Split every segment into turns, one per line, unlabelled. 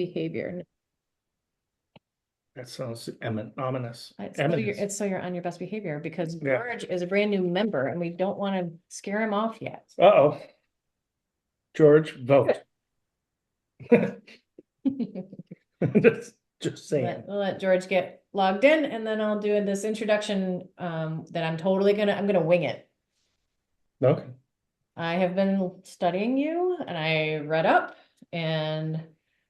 behavior.
That sounds ominous.
It's so you're on your best behavior because George is a brand new member and we don't want to scare him off yet.
Uh-oh. George, vote. Just saying.
We'll let George get logged in and then I'll do this introduction that I'm gonna wing it.
Okay.
I have been studying you and I read up and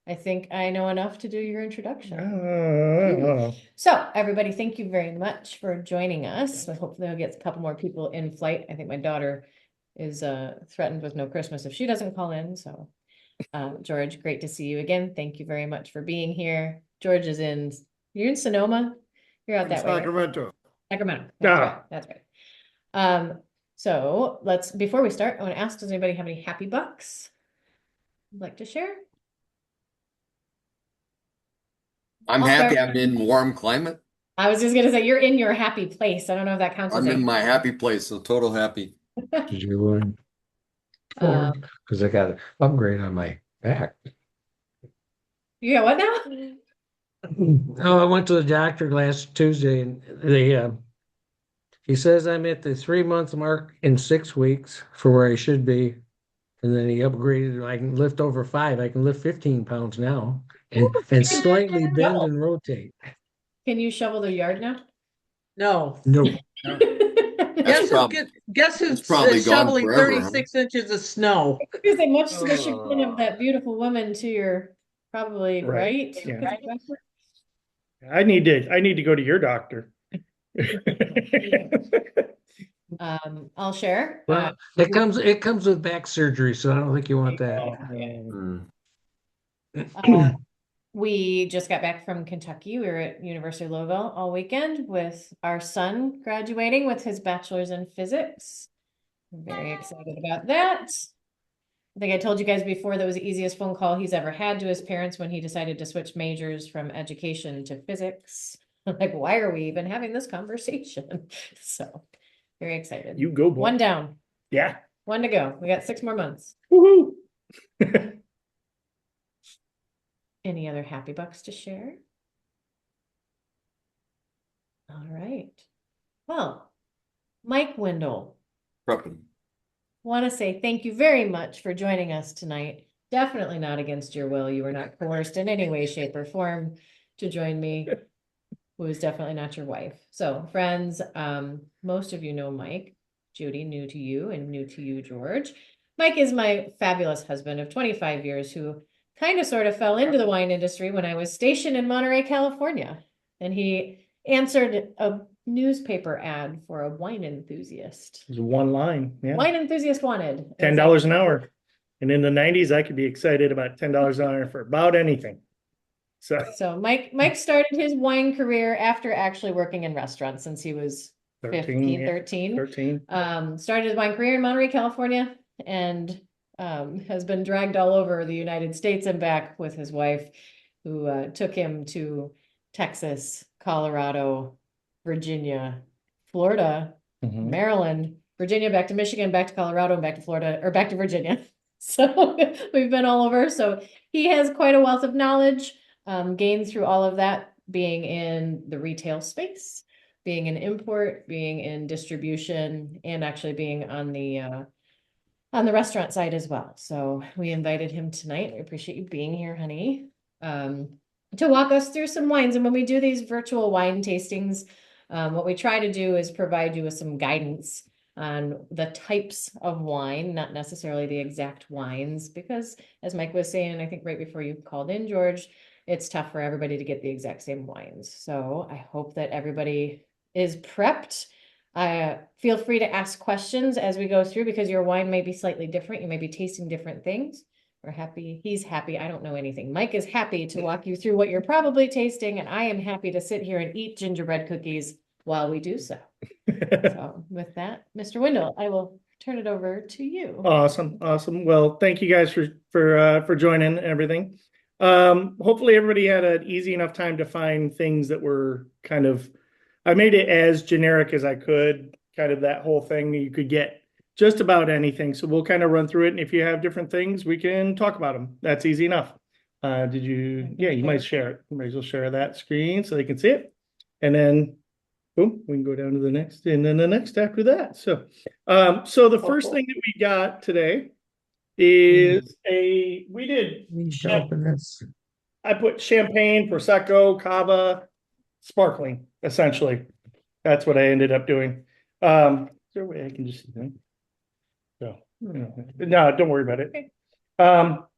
I think I know enough to do your introduction. So everybody, thank you very much for joining us. Hopefully we'll get a couple more people in flight. I think my daughter is threatened with no Christmas if she doesn't call in. So George, great to see you again. Thank you very much for being here. George you're in Sonoma? You're out that way.
Sacramento.
Sacramento. That's right. So before we start, I want to ask, does anybody have any happy bucks you'd like to share?
I'm happy I'm in warm climate.
I was just gonna say you're in your happy place. I don't know if that counts as
I'm in my happy place, so total happy.
Did you learn? Because I got an upgrade on my back.
You got what now?
Oh, I went to the doctor last Tuesday and he says I'm at the 3-month mark in 6 weeks for where I should be. And then he upgraded. I can lift over 5. I can lift 15 pounds now and slightly bend and rotate.
Can you shovel the yard now?
No.
Guess who's
probably
shoveling
forever,
36 inches of snow?
Because they much swishing of that beautiful woman to your probably right.
Yeah. I need to go to your doctor.
I'll share.
Well, it comes with back surgery, so I don't think you want that.
We just got back from Kentucky. We were at University of Louisville all weekend with our son graduating with his bachelor's in physics. I'm very excited about that. I think I told you guys before that was the easiest phone call he's ever had to his parents when he decided to switch majors from education to physics. Like, why are we even having this conversation? So very excited.
You go, boy.
One down.
Yeah.
One to go. We got 6 more months.
Woohoo!
Any other happy bucks to share? All right. Well, Mike Windle. Want to say thank you very much for joining us tonight. Definitely not against your will. You were not coerced in any way, shape, or form to join me, who is definitely not your wife. So, friends, most of you know Mike. Judy, new to you, and new to you, George. Mike is my fabulous husband of 25 years who kind of sort of fell into the wine industry when I was stationed in Monterey, California. And he answered a newspaper ad for a wine enthusiast.
It was one line. Yeah.
Wine enthusiast wanted.
$10 an hour. And in the 90s, I could be excited about $10 an hour for about anything.
So Mike started his wine career after actually working in restaurants since he was 13. Started his wine career in Monterey, California, and has been dragged all over the United States and back with his wife, who took him to Texas, Colorado, Virginia, Florida, Maryland, Virginia, back to Michigan, back to Colorado, and back to Florida, or back to Virginia. So we've been all over. So he has quite a wealth of knowledge gained through all of that, being in the retail space, being in import, being in distribution, and actually being on the restaurant side as well. So we invited him tonight. We appreciate you being here, honey, to walk us through some wines. And when we do these virtual wine tastings, what we try to do is provide you with some guidance on the types of wine, not necessarily the exact wines, because as Mike was saying, I think right before you called in, George, it's tough for everybody to get the exact same wines. So I hope that everybody is prepped. Feel free to ask questions as we go through, because your wine may be slightly different. You may be tasting different things. We're happy. He's happy. I don't know anything. Mike is happy to walk you through what you're probably tasting, and I am happy to sit here and eat gingerbread cookies while we do so. So with that, Mr. Windle, I will turn it over to you.
Awesome. Well, thank you guys for joining and everything. Hopefully everybody had an easy enough time to find things that were I made it as generic as I could, kind of that whole thing. You could get just about anything. So we'll kind of run through it. And if you have different things, we can talk about them. That's easy enough. Did you? Yeah, you might share it. You might as well share that screen so they can see it. And then, boom, we can go down to the next, and then the next after that. So, so the first thing that we got today is we did.
Open this.
I put champagne, prosecco, cava, sparkling. Essentially, that's what I ended up doing. Is there a way I can just see that? So, no, don't worry about it.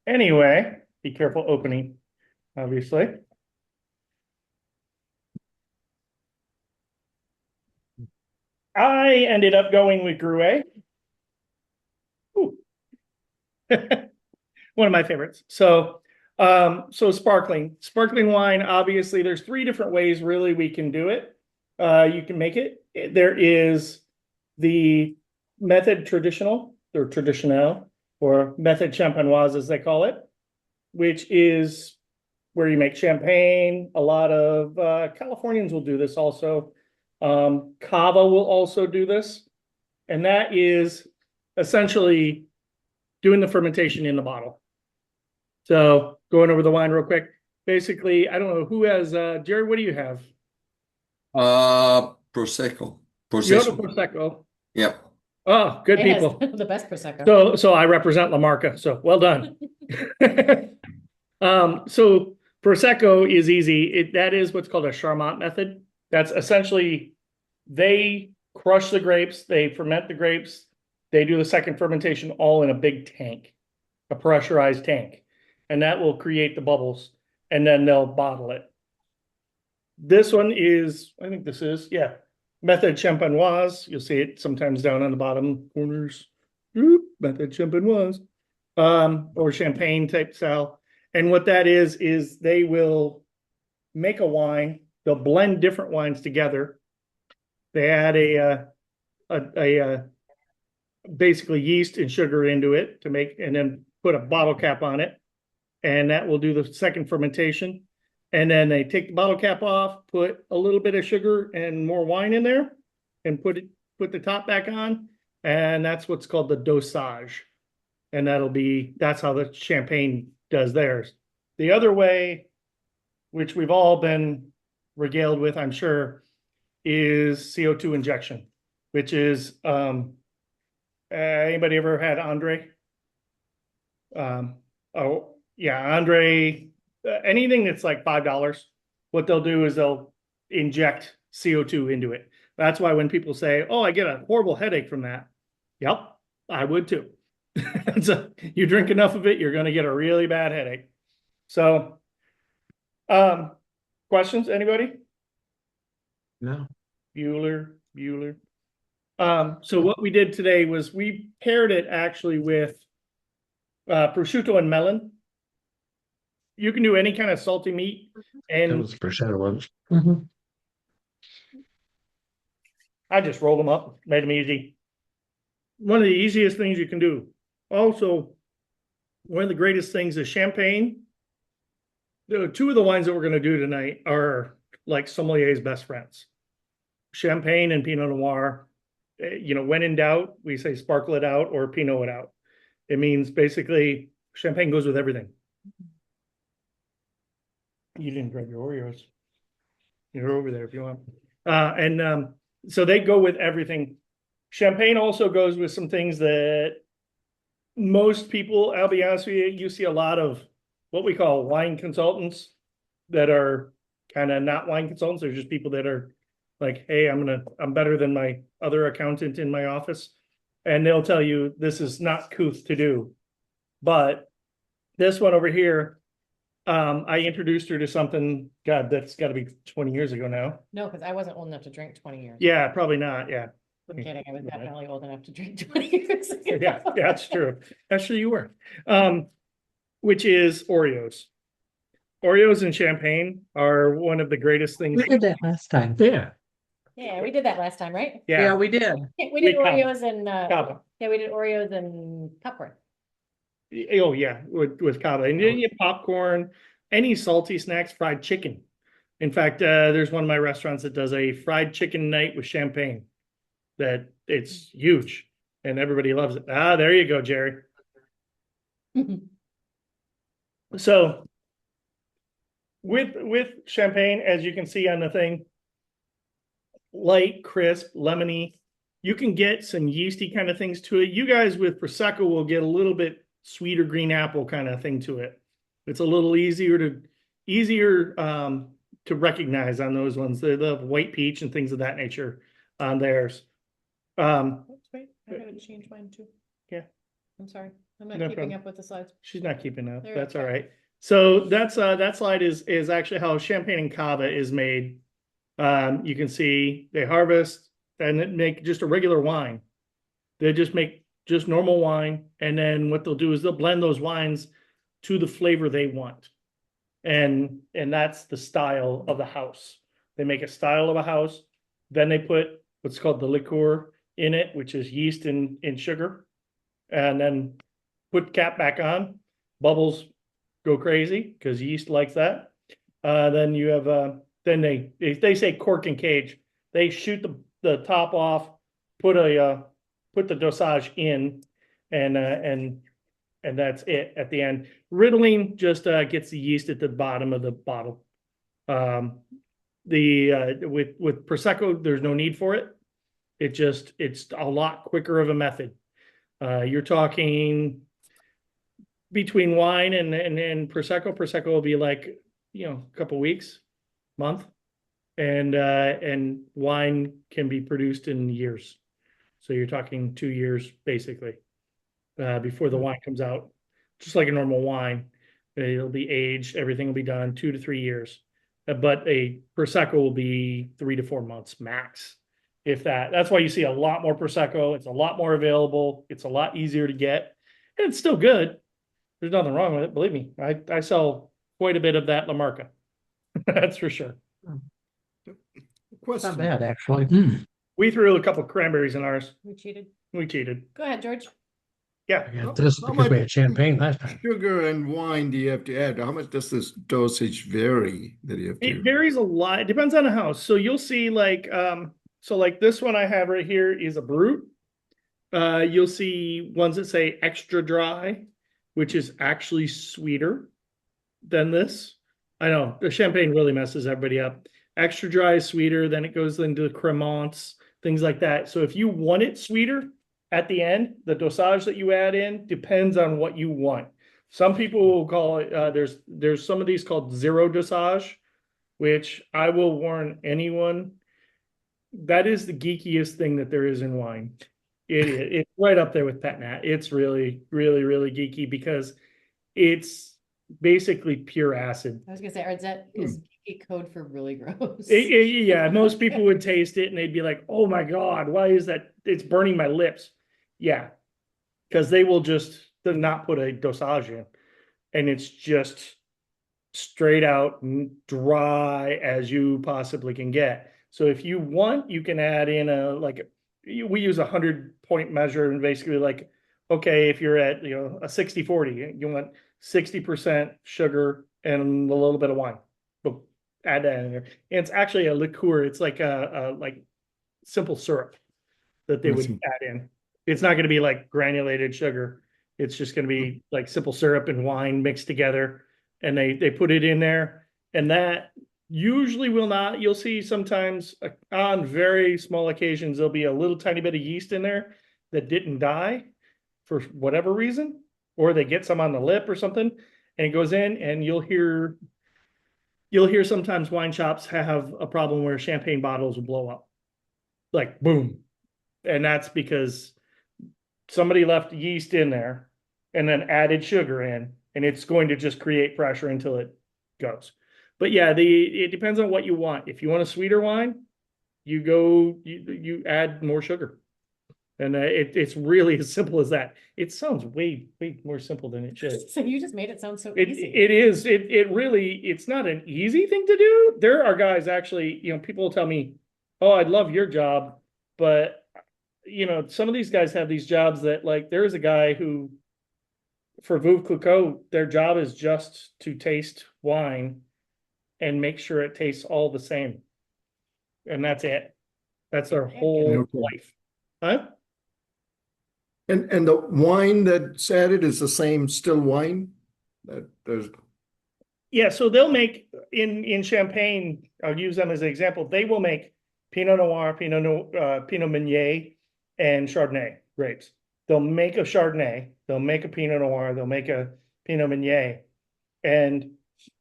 Anyway, be careful opening, obviously. I ended up going with Gruet. One of my favorites. So, so sparkling wine. Obviously, there's three different ways really we can do it. You can make it. There is the method traditional or traditional, or method champenoise as they call it, which is where you make champagne. A lot of Californians will do this also. Cava will also do this, and that is essentially doing the fermentation in the bottle. So going over the wine real quick. Basically, I don't know who has Jerry, what do you have?
Prosecco.
You have a Prosecco.
Yep.
Oh, good
It has
people.
the best Prosecco.
So I represent La Marca. So well done. So Prosecco is easy. That is what's called a Charmat method. That's essentially they crush the grapes, they ferment the grapes, they do the second fermentation all in a big tank, a pressurized tank, and that will create the bubbles, and then they'll bottle it. This one is, I think this is, yeah, method champenoise. You'll see it sometimes down on the bottom corners. Method champenoise, or champagne type style. And what that is they will make a wine. They'll blend different wines together. They add a basically yeast and sugar into it to make, and then put a bottle cap on it, and that will do the second fermentation. And then they take the bottle cap off, put a little bit of sugar and more wine in there, and put the top back on, and that's what's called the dosage. And that's how the champagne does theirs. The other way, which we've all been regaled with, I'm sure, is CO2 injection, which is anybody ever had Andre? Oh yeah, Andre. Anything that's like $5, what they'll do is they'll inject CO2 into it. That's why when people say, "Oh, I get a horrible headache from that," yep, I would too. So you drink enough of it, you're going to get a really bad headache. So, questions? Anybody?
No.
Bueller. So what we did today was we paired it actually with prosciutto and melon. You can do any kind of salty meat,
That
and
was prosciutto ones.
I just rolled them up, made them easy. One of the easiest things you can do. Also, one of the greatest things is champagne. The two of the wines that we're going to do tonight are like sommelier's best friends. Champagne and Pinot Noir. When in doubt, we say sparkle it out or Pinot it out. It means basically champagne goes with everything. You didn't grab your Oreos. You're over there if you want. So they go with everything. Champagne also goes with some things that most people, I'll be honest with you, you see a lot of what we call wine consultants that are kind of not wine consultants. They're just people that are like, hey, I'm better than my other accountant in my office. And they'll tell you this is not couth to do. But this one over here, I introduced her to something, God, that's got to be 20 years ago now.
No, because I wasn't old enough to drink 20 years.
Yeah, probably not. Yeah.
I'm kidding. I was definitely old enough to drink 20 years ago.
Yeah, that's true. Actually, you were. Which is Oreos. Oreos and champagne are one of the greatest things.
We did that last time.
Yeah.
Yeah, we did that last time, right?
Yeah, we did.
We did
With Cava.
Oreos and
Cava.
yeah, we did Oreos and popcorn.
Oh yeah, with Cava. And then you have popcorn, any salty snacks, fried chicken. In fact, there's one of my restaurants that does a fried chicken night with champagne. That it's huge and everybody loves it. There you go, Jerry. So with champagne, as you can see on the thing, light, crisp, lemony. You can get some yeasty kind of things to it. You guys with Prosecco will get a little bit sweeter green apple kind of thing to it. It's a little easier to recognize on those ones. The white peach and things of that nature on theirs.
Wait, I gotta change mine too.
Yeah.
I'm sorry. I'm not
No
keeping
problem.
up with the slides.
She's not keeping up.
There,
That's all
okay.
right. So that's that slide is actually how champagne and cava is made. You can see they harvest and make just a regular wine. They just make just normal wine, and then what they'll do is they'll blend those wines to the flavor they want, and that's the style of the house. They make a style of a house, then they put what's called the liqueur in it, which is yeast and sugar, and then put cap back on. Bubbles go crazy because yeast likes that. Then you have then they say cork and cage. They shoot the top off, put the dosage in, and that's it at the end. Riddling just gets the yeast at the bottom of the bottle. With Prosecco, there's no need for it. It's a lot quicker of a method. You're talking between wine and Prosecco. Prosecco will be like, a couple weeks, month, and wine can be produced in years. So you're talking 2 years basically before the wine comes out, just like a normal wine. It'll be aged, everything will be done 2 to 3 years. But a Prosecco will be 3 to 4 months max, if that. That's why you see a lot more Prosecco. It's a lot more available. It's a lot easier to get, and it's still good. There's nothing wrong with it. Believe me, I sell quite a bit of that La Marca. That's for sure.
Not
Question.
bad, actually.
We threw a couple cranberries in ours.
We cheated.
We cheated.
Go ahead, George.
Yeah.
I got this
How
because we
much-
had champagne last time.
Sugar and wine do you have to add? How much does this dosage vary that you have
It
to?
varies a lot. It depends on the house. So you'll see like this one I have right here is a brut. You'll see ones that say extra dry, which is actually sweeter than this. I know the champagne really messes everybody up. Extra dry is sweeter, then it goes into cremants, things like that. So if you want it sweeter at the end, the dosage that you add in depends on what you want. Some people will call it, there's some of these called zero dosage, which I will warn anyone, that is the geekiest thing that there is in wine. It's right up there with Pet Nat. It's really, really, really geeky because it's basically pure acid.
I was gonna say, or is that is geeky code for really gross?
Yeah, most people would taste it and they'd be like, "Oh my God, why is that? It's burning my lips." Yeah, because they will just not put a dosage in, and it's just straight out dry as you possibly can get. So if you want, you can add in we use 100-point measure, and basically like, okay, if you're at a 60-40, you want 60% sugar and a little bit of wine. But add that in there. And it's actually a liqueur. It's like a like simple syrup that they would add in. It's not going to be like granulated sugar. It's just going to be like simple syrup and wine mixed together, and they put it in there. And that usually will not. You'll see sometimes on very small occasions there'll be a little tiny bit of yeast in there that didn't die for whatever reason, or they get some on the lip or something, and it goes in, and you'll hear sometimes wine shops have a problem where champagne bottles will blow up, like boom, and that's because somebody left yeast in there and then added sugar in, and it's going to just create pressure until it goes. But yeah, it depends on what you want. If you want a sweeter wine, you add more sugar. And it's really as simple as that. It sounds way more simple than it should.
So you just made it sound so
It
easy.
is. It really, it's not an easy thing to do. There are guys actually, people will tell me, "Oh, I'd love your job," but some of these guys have these jobs that, like, there is a guy who, for Veuve Clicquot, their job is just to taste wine and make sure it tastes all the same, and that's it. That's their whole
Okay.
life. Huh?
And the wine that's added is the same still wine? That there's
Yeah, so they'll make in Champagne, I'll use them as an example. They will make Pinot Noir, Pinot Meunier, and Chardonnay grapes. They'll make a Chardonnay, they'll make a Pinot Noir, they'll make a Pinot Meunier, and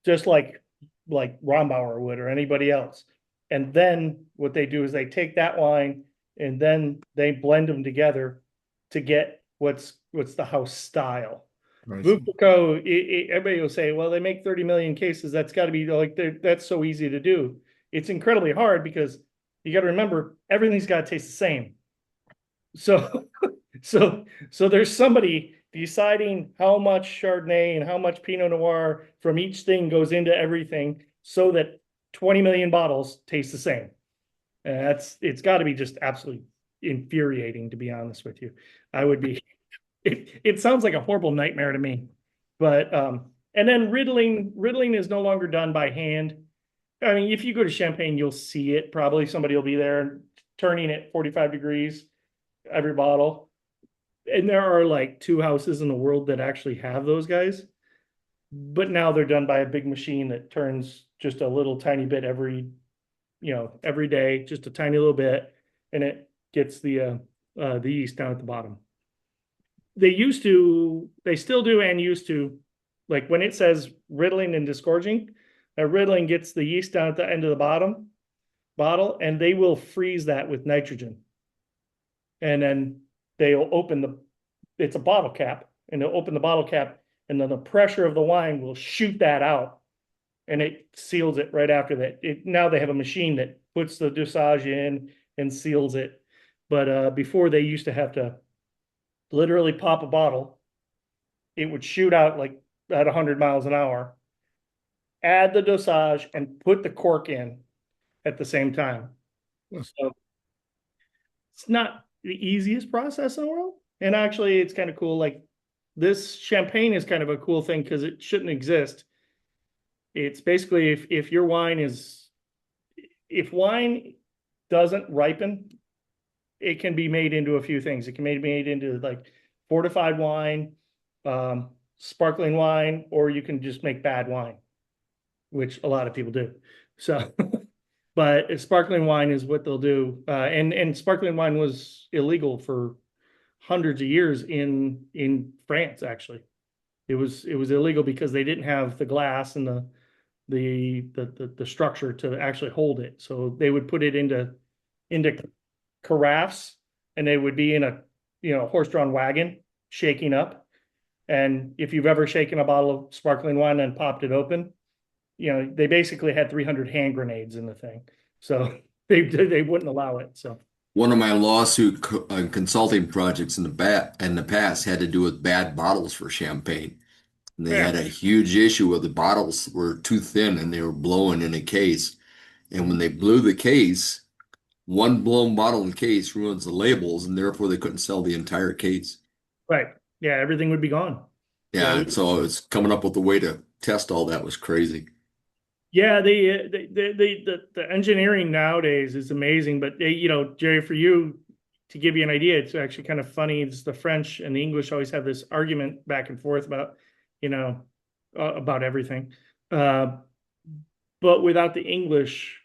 just like Rombauer would or anybody else. And then what they do is they take that wine and then they blend them together to get what's the house style.
Right.
Vupico, everybody will say, well, they make 30 million cases. That's got to be like, that's so easy to do. It's incredibly hard because you got to remember everything's got to taste the same. So, so there's somebody deciding how much Chardonnay and how much Pinot Noir from each thing goes into everything so that 20 million bottles taste the same. And it's got to be just absolutely infuriating, to be honest with you. I would be, it sounds like a horrible nightmare to me. But, and then riddling is no longer done by hand. I mean, if you go to Champagne, you'll see it. Probably somebody will be there turning at 45 degrees every bottle. And there are like 2 houses in the world that actually have those guys. But now they're done by a big machine that turns just a little tiny bit every day, just a tiny little bit, and it gets the yeast down at the bottom. They still do and used to, like when it says riddling and disgorging, that riddling gets the yeast down at the end of the bottom bottle, and they will freeze that with nitrogen. And then they'll it's a bottle cap, and they'll open the bottle cap, and then the pressure of the wine will shoot that out, and it seals it right after that. Now they have a machine that puts the dosage in and seals it. But before, they used to have to literally pop a bottle. It would shoot out like at 100 miles an hour, add the dosage, and put the cork in at the same time. So it's not the easiest process in the world. And actually, it's kind of cool. Like this Champagne is kind of a cool thing because it shouldn't exist. It's basically if wine doesn't ripen, it can be made into a few things. It can be made into like fortified wine, sparkling wine, or you can just make bad wine, which a lot of people do. So, but sparkling wine is what they'll do. And sparkling wine was illegal for hundreds of years in France, actually. It was illegal because they didn't have the glass and the structure to actually hold it. So they would put it into carafes, and they would be in a horse-drawn wagon shaking up. And if you've ever shaken a bottle of sparkling wine and popped it open, they basically had 300 hand grenades in the thing. So they wouldn't allow it. So
One of my lawsuit consulting projects in the past had to do with bad bottles for champagne. And they had a huge issue where the bottles were too thin and they were blowing in a case. And when they blew the case, one blown bottle in case ruins the labels, and therefore they couldn't sell the entire case.
Right. Yeah, everything would be gone.
Yeah, so it's coming up with a way to test all that was crazy.
Yeah, the engineering nowadays is amazing, but Jerry, for you to give you an idea, it's actually kind of funny. It's the French and the English always have this argument back and forth about everything. But without the English,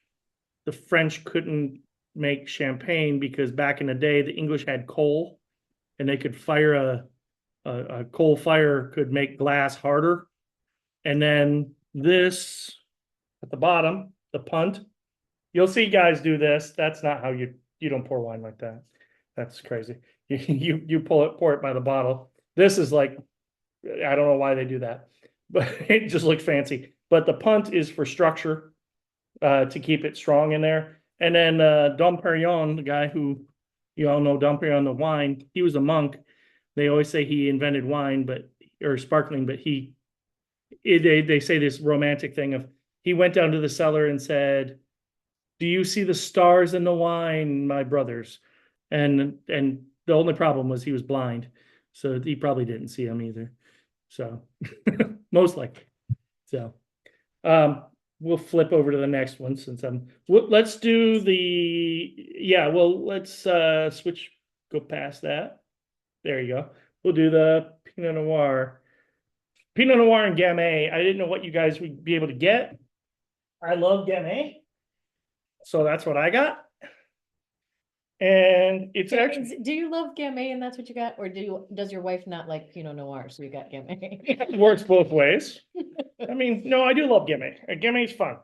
the French couldn't make champagne because back in the day, the English had coal, and they could fire a coal fire could make glass harder, and then this. At the bottom, the punt. You'll see guys do this. That's not how you don't pour wine like that. That's crazy. You pour it by the bottle. This is like, I don't know why they do that, but it just looks fancy. But the punt is for structure, to keep it strong in there. And then Dom Perignon, the guy who you all know, Dom Perignon, the wine, he was a monk. They always say he invented wine, or sparkling, but they say this romantic thing of, he went down to the cellar and said, "Do you see the stars in the wine, my brothers?" And the only problem was he was blind, so he probably didn't see them either. So most likely. So we'll flip over to the next one since let's do let's switch, go past that. There you go. We'll do the Pinot Noir. Pinot Noir and Gamay. I didn't know what you guys would be able to get. I love Gamay, so that's what I got. And it's actually
Do you love Gamay and that's what you got? Or does your wife not like Pinot Noir, so you got Gamay?
it works both ways. I mean, no, I do love Gamay. Gamay is fun.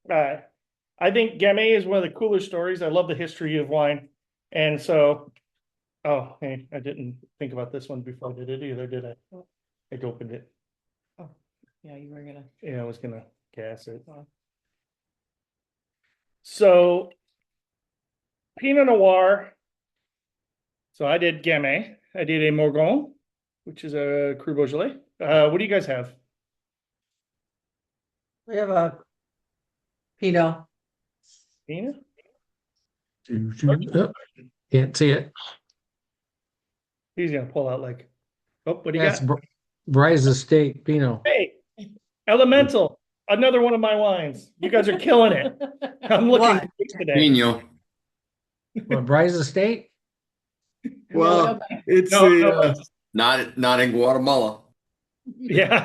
I think Gamay is one of the cooler stories. I love the history of wine. And so, oh, hey, I didn't think about this one before I did it either, did I? I opened it.
Oh, yeah, you were gonna.
Yeah, I was gonna gas it. So, Pinot Noir. So I did Gamay. I did a Morgon, which is a Cru Beaujolais. What do you guys have?
We have a Pinot.
Pinot?
Oh, can't see it.
He's gonna pull out like, oh, what do you
That's
got?
Bryce Estate Pinot.
Hey, Elemental, another one of my wines. You guys are killing it. I'm looking
What?
great today.
Pino.
What, Bryce Estate?
Well, it's
No,
the
no,
Not in Guatemala.
yeah,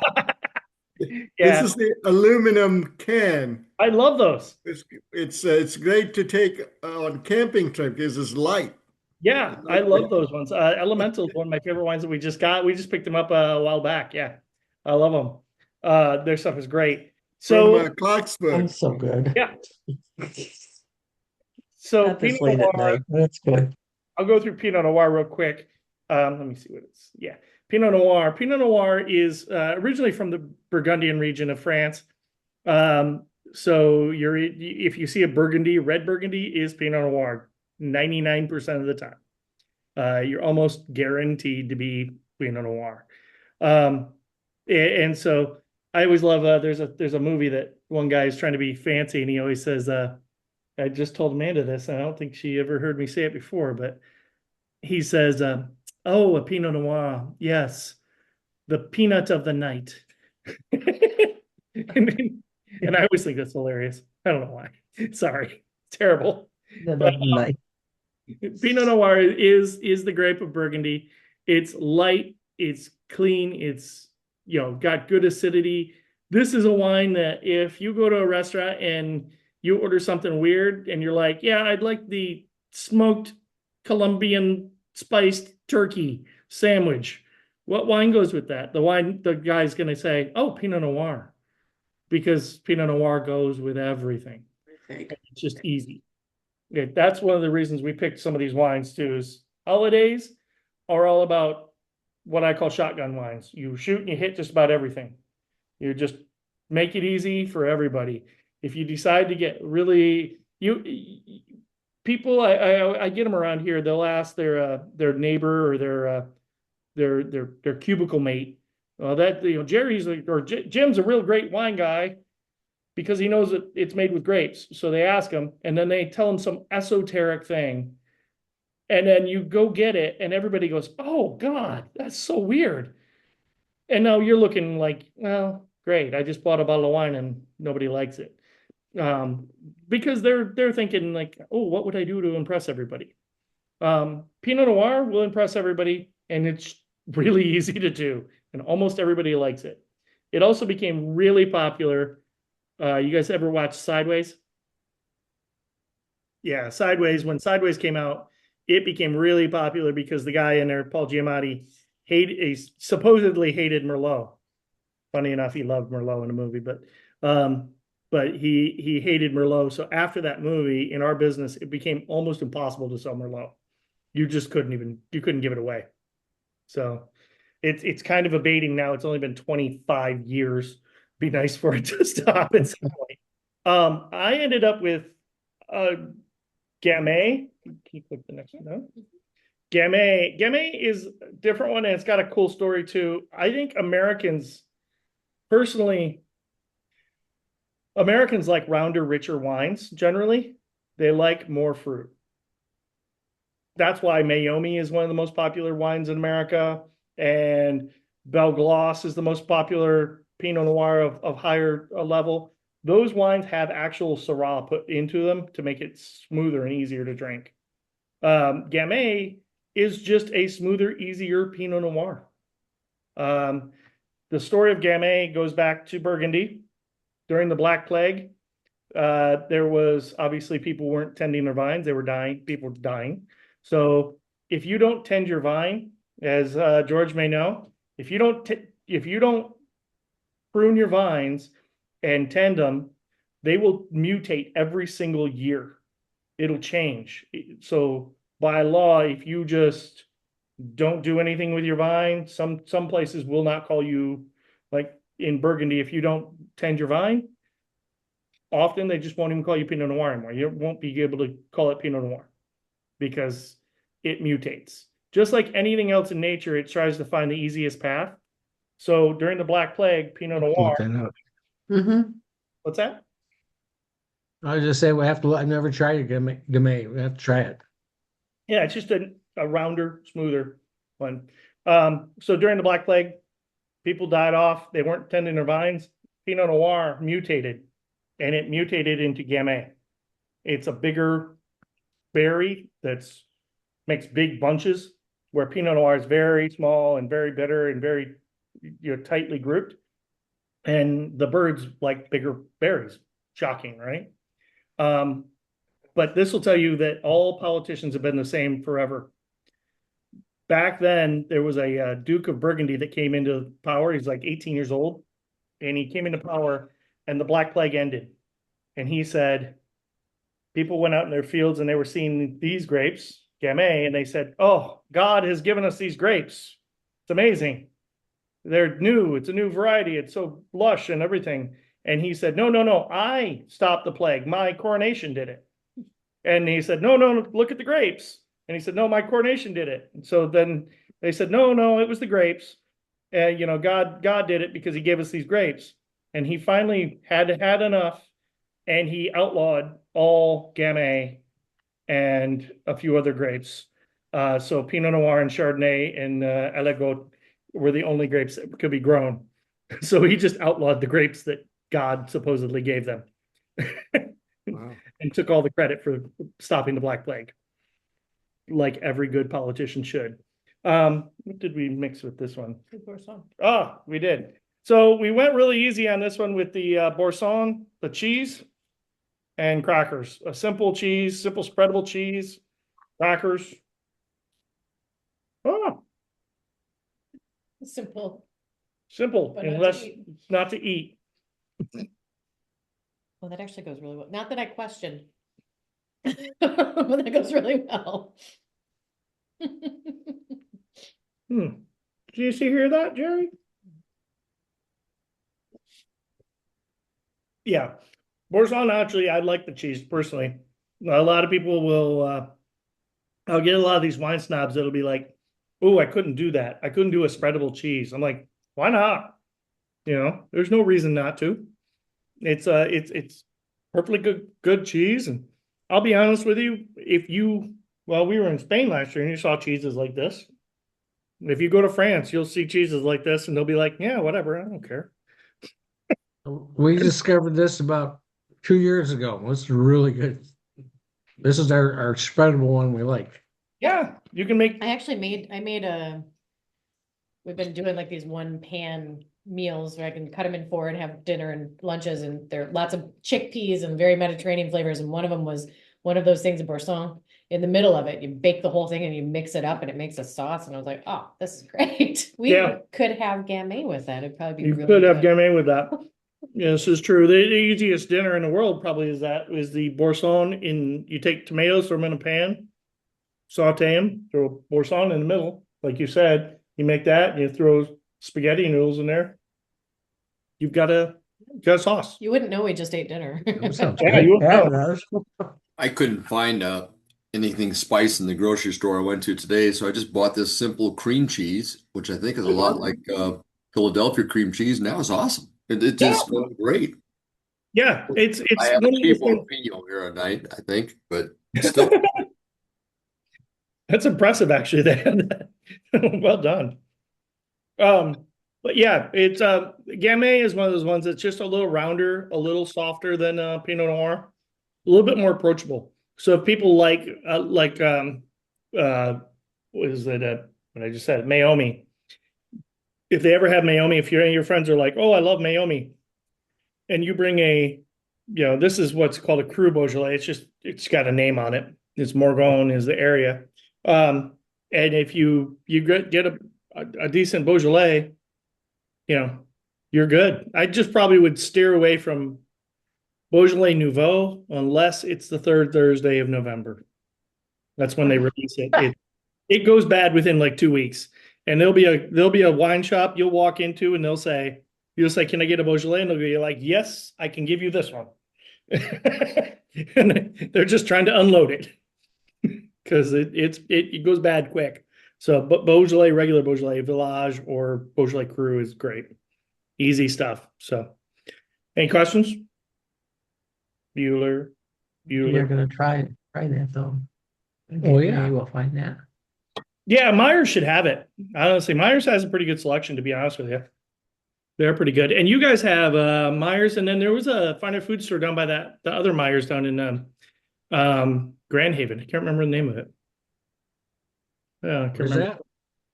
this
yeah.
is the aluminum can.
I love those.
It's great to take on camping trip because it's light.
Yeah, I love those ones. Elemental is one of my favorite wines that we just got. We just picked them up a while back. Yeah, I love them. Their stuff is great. So
From Clarksburg.
So good.
yeah, so
Not this
Pinot
late at
Noir.
night. That's good.
I'll go through Pinot Noir real quick. Let me see what it's. Yeah, Pinot Noir. Pinot Noir is originally from the Burgundian region of France. So if you see a Burgundy, red Burgundy is Pinot Noir 99% of the time. You're almost guaranteed to be Pinot Noir. And so I always love. There's a movie that one guy is trying to be fancy, and he always says, I just told Amanda this, and I don't think she ever heard me say it before, but he says, oh, a Pinot Noir. Yes, the peanut of the night. and I always think that's hilarious. I don't know why. Sorry. It's terrible. But, Pinot Noir is the grape of Burgundy. It's light, it's clean, it's got good acidity. This is a wine that if you go to a restaurant and you order something weird and you're like, yeah, I'd like the smoked Colombian spiced turkey sandwich. What wine goes with that? The guy's going to say, oh, Pinot Noir, because Pinot Noir goes with everything. It's just easy. Yeah, that's one of the reasons we picked some of these wines too, is holidays are all about what I call shotgun wines. You shoot and you hit just about everything. You just make it easy for everybody. If you decide to get really people, I get them around here. They'll ask their neighbor or their cubicle mate. That Jerry's or Jim's a real great wine guy because he knows that it's made with grapes. So they ask him, and then they tell him some esoteric thing, and then you go get it, and everybody goes, "Oh God, that's so weird." And now you're looking like, well, great. I just bought a bottle of wine and nobody likes it. Because they're thinking like, oh, what would I do to impress everybody? Pinot Noir will impress everybody, and it's really easy to do, and almost everybody likes it. It also became really popular. You guys ever watch Sideways? Yeah, Sideways. When Sideways came out, it became really popular because the guy in there, Paul Giamatti, supposedly hated Merlot. Funny enough, he loved Merlot in the movie, but he hated Merlot. So after that movie, in our business, it became almost impossible to sell Merlot. You just couldn't give it away. So it's kind of abating now. It's only been 25 years. Be nice for it to stop at some point. I ended up with Gamay. Can you click the next one? No? Gamay is a different one, and it's got a cool story too. I think Americans like rounder, richer wines generally. They like more fruit. That's why Meiomi is one of the most popular wines in America, and Belglas is the most popular Pinot Noir of higher level. Those wines have actual Syrah put into them to make it smoother and easier to drink. Gamay is just a smoother, easier Pinot Noir. the story of Gamay goes back to Burgundy during the Black Plague. There was obviously people weren't tending their vines; they were dying. People were dying. So if you don't tend your vine, as George may know, if you don't prune your vines and tend them, they will mutate every single year. It'll change. So by law, if you just don't do anything with your vine, some places will not call you, like in Burgundy, if you don't tend your vine, often they just won't even call you Pinot Noir anymore. You won't be able to call it Pinot Noir because it mutates. Just like anything else in nature, it tries to find the easiest path. So during the Black Plague, Pinot Noir.
Mm-hmm.
What's that?
I was just saying we have to. I've never tried a Gamay. We have to try it.
Yeah, it's just a rounder, smoother one. So during the Black Plague, people died off. They weren't tending their vines. Pinot Noir mutated, and it mutated into Gamay. It's a bigger berry that's makes big bunches, where Pinot Noir is very small and very bitter and very tightly grouped. And the birds like bigger berries. Shocking, right? But this will tell you that all politicians have been the same forever. Back then, there was a Duke of Burgundy that came into power. He's like 18 years old, and he came into power, and the Black Plague ended. And he said, people went out in their fields and they were seeing these grapes, Gamay, and they said, "Oh, God has given us these grapes. It's amazing. They're new. It's a new variety. It's so lush and everything." And he said, "No, no, no. I stopped the plague. My coronation did it." And he said, "No, no, no, look at the grapes." And he said, "No, my coronation did it." And so then they said, "No, no, it was the grapes. God did it because he gave us these grapes." And he finally had enough, and he outlawed all Gamay and a few other grapes. So Pinot Noir and Chardonnay and Alagot were the only grapes that could be grown. So he just outlawed the grapes that God supposedly gave them.
Wow.
And took all the credit for stopping the Black Plague, like every good politician should. What did we mix with this one? Oh, we did. So we went really easy on this one with the Boursin, the cheese, and crackers. A simple cheese, simple spreadable cheese, crackers. Oh,
Simple.
simple,
But not to
unless
eat.
not to eat.
Well, that actually goes really well. Not that I question. But that goes really well.
Did you hear that, Jerry? Yeah. Boursin, actually, I like the cheese personally. A lot of people will, I'll get a lot of these wine snobs that'll be like, "Oh, I couldn't do that. I couldn't do a spreadable cheese." I'm like, why not? There's no reason not to. It's perfectly good cheese. And I'll be honest with you, we were in Spain last year and you saw cheeses like this. If you go to France, you'll see cheeses like this and they'll be like, "Yeah, whatever. I don't care."
We discovered this about 2 years ago. It's really good. This is our spreadable one we like.
Yeah, you can make.
We've been doing like these one pan meals where I can cut them in four and have dinner and lunches, and there are lots of chickpeas and very Mediterranean flavors. And one of them was one of those things in Boursin. In the middle of it, you bake the whole thing and you mix it up and it makes a sauce. And I was like, "Oh, this is great." We could have Gamay with that. It'd probably be
You
really
could have
good.
Gamay with that. Yeah, this is true. The easiest dinner in the world probably is the Boursin. You take tomatoes, throw them in a pan, saute them, throw Boursin in the middle, like you said. You make that, and you throw spaghetti noodles in there. You've got a sauce.
You wouldn't know we just ate dinner.
That sounds
Yeah,
great.
you
Yeah, it
know.
does.
I couldn't find anything spice in the grocery store I went to today, so I just bought this simple cream cheese, which I think is a lot like Philadelphia cream cheese. Now it's awesome. It just goes great.
Yeah, it's
I have a
one of
cheap
those things.
jalapeno here at night, I think, but still.
That's impressive, actually. They had that. Well done. But yeah, it's Gamay is one of those ones that's just a little rounder, a little softer than Pinot Noir, a little bit more approachable. So if people like what is it? What I just said, Mayomi. if they ever have Mayomi, if any of your friends are like, oh, I love Mayomi, and you bring this is what's called a cru Beaujolais. It's got a name on it. It's Morgon is the area. And if you get a decent Beaujolais, you're good. I just probably would steer away from Beaujolais Nouveau unless it's the third Thursday of November. That's when they release it. It goes bad within like 2 weeks. And there'll be a wine shop you'll walk into and you'll say, can I get a Beaujolais? And they'll be like, yes, I can give you this one. And they're just trying to unload it because it goes bad quick. So, but Beaujolais, regular Beaujolais, Village, or Beaujolais Cru is great. Easy stuff. So, any questions? Bueller.
You're gonna try that though.
Oh, yeah.
Maybe we'll find that.
Yeah, Myers should have it. Honestly, Myers has a pretty good selection, to be honest with you. They're pretty good. And you guys have Myers, and then there was a finer food store down by the other Myers down in Grand Haven. I can't remember the name of it. I can't
Where's
remember.
that?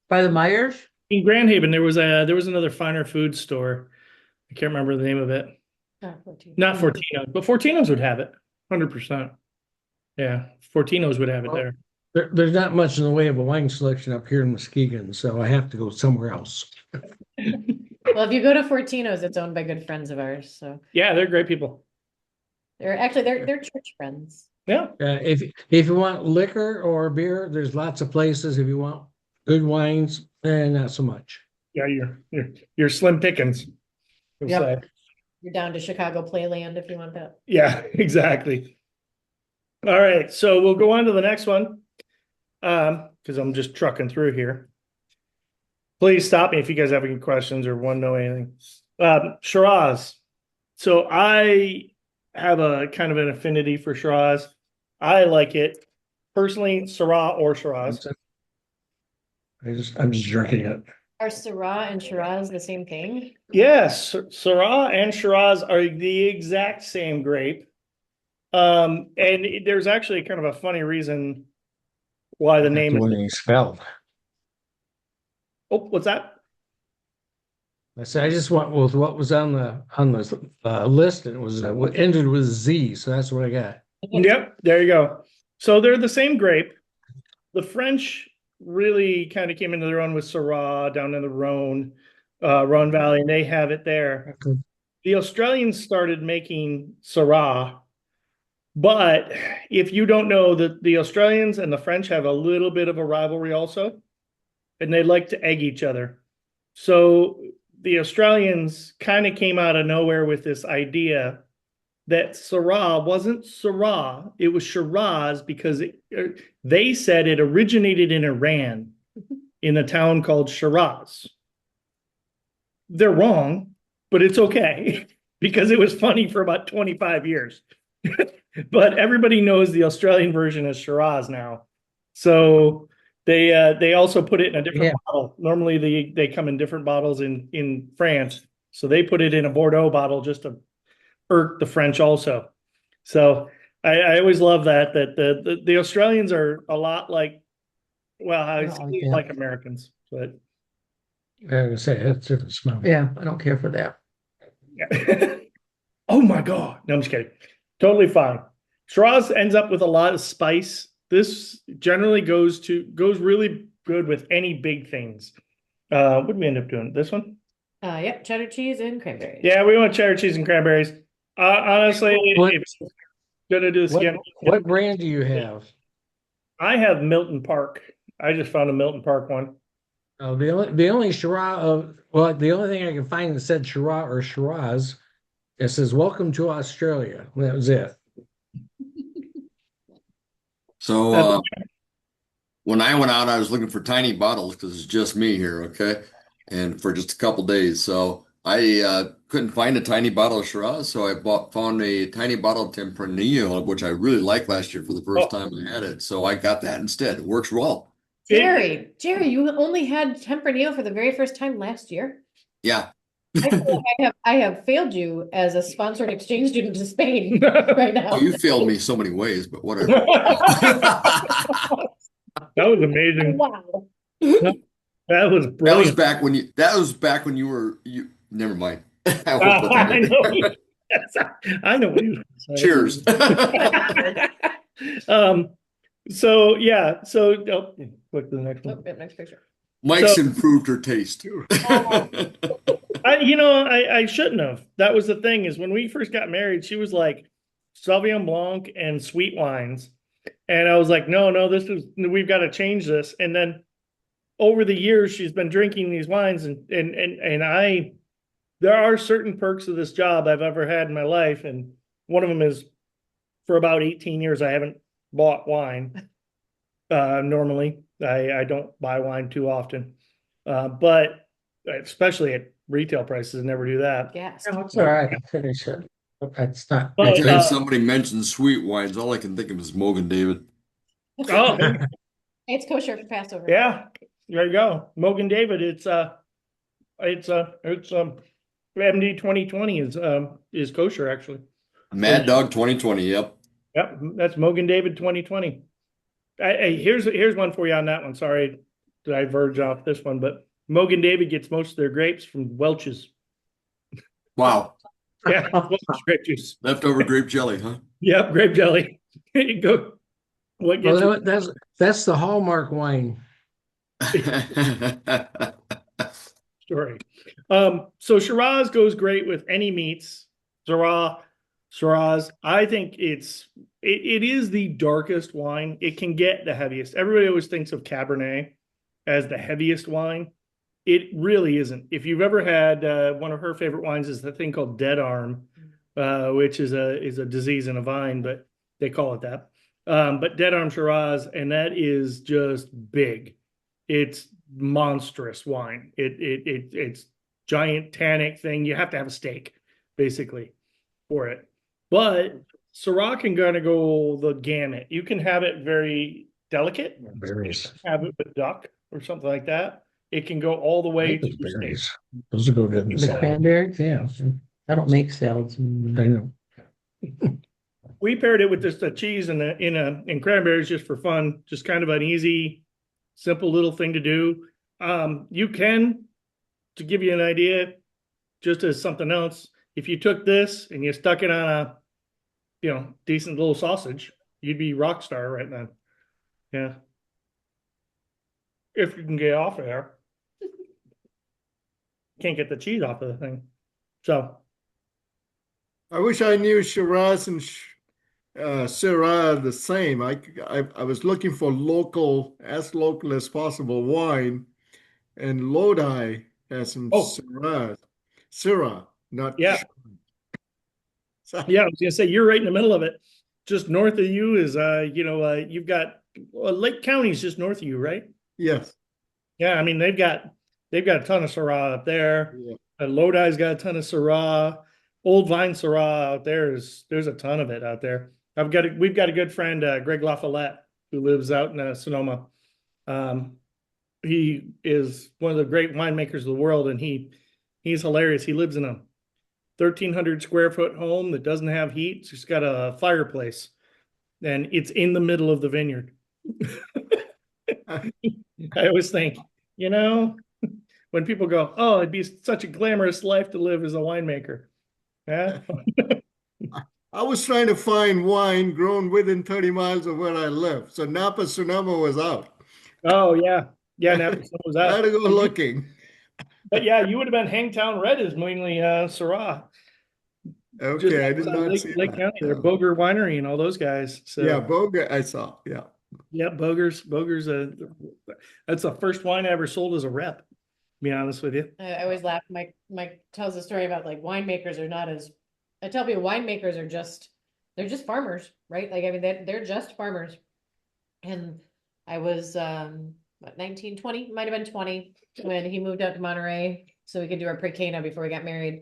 By the Myers?
In Grand Haven, there was another finer food store. I can't remember the name of it. Not Fortino's, but Fortino's would have it, 100%. Yeah, Fortino's would have it there.
There's not much in the way of a wine selection up here in Muskegon, so I have to go somewhere else.
Well, if you go to Fortino's, it's owned by good friends of ours. So
Yeah, they're great people.
they're church friends.
Yeah.
If you want liquor or beer, there's lots of places. If you want good wines, not so much.
Yeah, you're slim pickings. we'll
Yep.
say.
You're down to Chicago Playland if you want that.
Yeah, exactly. All right, so we'll go on to the next one. Because I'm just trucking through here. Please stop me if you guys have any questions or want to know anything. Shiraz. So I have a kind of an affinity for Shiraz. I like it personally, Syrah or Shiraz.
I'm just drinking it.
Are Syrah and Shiraz the same thing?
Yes, Syrah and Shiraz are the exact same grape. And there's actually kind of a funny reason why the name
The
is.
way it's spelled.
Oh, what's that?
I said I just went with what was on the list, and it was what ended with Z, so that's what I got.
Yep, there you go. So they're the same grape. The French really kind of came into their own with Syrah down in the Rhone Valley, and they have it there.
Okay.
The Australians started making Syrah, but if you don't know that the Australians and the French have a little bit of a rivalry also, and they like to egg each other. So the Australians kind of came out of nowhere with this idea that Syrah wasn't Syrah, it was Shiraz because they said it originated in Iran in a town called Shiraz. They're wrong, but it's okay because it was funny for about 25 years. But everybody knows the Australian version is Shiraz now. So they also put it in a different bottle. Normally they come in different bottles in France. So they put it in a Bordeaux bottle just to irk the French also. So I always love that the Australians are a lot like, well, I like Americans, but
I was gonna say it's different smell.
Yeah, I don't care for that.
yeah. Oh my God. No, I'm just kidding. Totally fine. Shiraz ends up with a lot of spice. This generally goes really good with any big things. What did we end up doing? This one?
Yep, cheddar cheese and cranberries.
Yeah, we want cheddar cheese and cranberries. Honestly, if it's gonna do this again.
What brand do you have?
I have Milton Park. I just found a Milton Park one.
Oh, the only Shiraz the only thing I can find that said Shiraz or Shiraz, it says "Welcome to Australia." That was it.
So when I went out, I was looking for tiny bottles because it's just me here, okay? And for just a couple days. So I couldn't find a tiny bottle of Shiraz, so I found a tiny bottle of Tempranillo, which I really liked last year for the first time I had it. So I got that instead. It works well.
Jerry, you only had Tempranillo for the very first time last year.
Yeah.
I feel like I have failed you as a sponsored exchange student to Spain right now.
Oh, you failed me so many ways, but whatever.
That was amazing.
Wow.
That was
That was
brilliant.
back when you were never mind. I won't go
I know.
there.
I know what he was gonna say.
Cheers.
So yeah, so click to the next
Oh,
one.
yeah, next picture.
Mike's improved her taste.
I shouldn't have. That was the thing, is when we first got married, she was like Sauvignon Blanc and sweet wines. And I was like, no, we've got to change this. And then over the years, she's been drinking these wines, and there are certain perks of this job I've ever had in my life. And one of them is, for about 18 years, I haven't bought wine. Normally, I don't buy wine too often. But especially at retail prices, never do that.
Gas.
No, it's all right. I'll finish it. It's not.
But,
Anytime somebody mentions sweet wines, all I can think of is Mogan David.
Oh,
It's kosher for Passover.
yeah, there you go. Mogan David. It's MD 2020 is kosher, actually.
Mad Dog 2020. Yep.
Yep, that's Mogan David 2020. Here's one for you on that one. Sorry to diverge off this one, but Mogan David gets most of their grapes from Welch's.
Wow.
Yeah, Welch's grape juice.
Leftover grape jelly, huh?
Yep, grape jelly. You go. What gets
Well, that's the Hallmark wine.
story? So Shiraz goes great with any meats. Shiraz. I think it is the darkest wine. It can get the heaviest. Everybody always thinks of Cabernet as the heaviest wine. It really isn't. If you've ever had one of her favorite wines, is the thing called Dead Arm, which is a disease in a vine, but they call it that. But Dead Arm Shiraz, and that is just big. It's monstrous wine. It's giant tannic thing. You have to have a steak, basically, for it. But Syrah can kind of go the gamut. You can have it very delicate.
Berries.
Have it with duck or something like that. It can go all the way to steak.
Berries. Those will go good in
The
salad.
cranberries?
Yeah.
I don't make salads.
I know.
We paired it with just a cheese and cranberries just for fun. Just kind of an easy, simple little thing to do. You can, to give you an idea, just as something else, if you took this and you stuck it on a, decent little sausage, you'd be rock star right now. Yeah. If you can get off of there. Can't get the cheese off of the thing. So.
I wish I knew Shiraz and Syrah the same. I was looking for as local as possible wine, and Lodi has some Syrah, not
yeah. Yeah, I was gonna say you're right in the middle of it. Just north of you is you've got Lake County's just north of you, right?
Yes.
Yeah, I mean they've got a ton of Syrah up there.
Yeah.
Lodi's got a ton of Syrah. Old Vine Syrah out there there's a ton of it out there. We've got a good friend, Greg LaFollette, who lives out in Sonoma. He is one of the great winemakers of the world, and he's hilarious. He lives in a 1,300 square foot home that doesn't have heat. It's just got a fireplace, and it's in the middle of the vineyard. I always think, when people go, "Oh, it'd be such a glamorous life to live as a winemaker." Yeah.
I was trying to find wine grown within 30 miles of where I live. So Napa Sonoma was out.
Oh, yeah. Yeah, Napa Sonoma was out.
I had to go looking.
But yeah, you would have been Hangtown Red is mainly Syrah.
Okay, I did not see
Lake
that.
County, they're Boger Winery and all those guys. So
Yeah, Boger, I saw. Yeah.
yeah, Boger's that's the first wine I ever sold as a rep, to be honest with you.
I always laugh. Mike tells a story about like winemakers are not as. I tell people winemakers are they're just farmers, right? Like I mean they're just farmers. And I was 19, 20, might have been 20 when he moved out to Monterey so we could do our pre-Cana before we got married.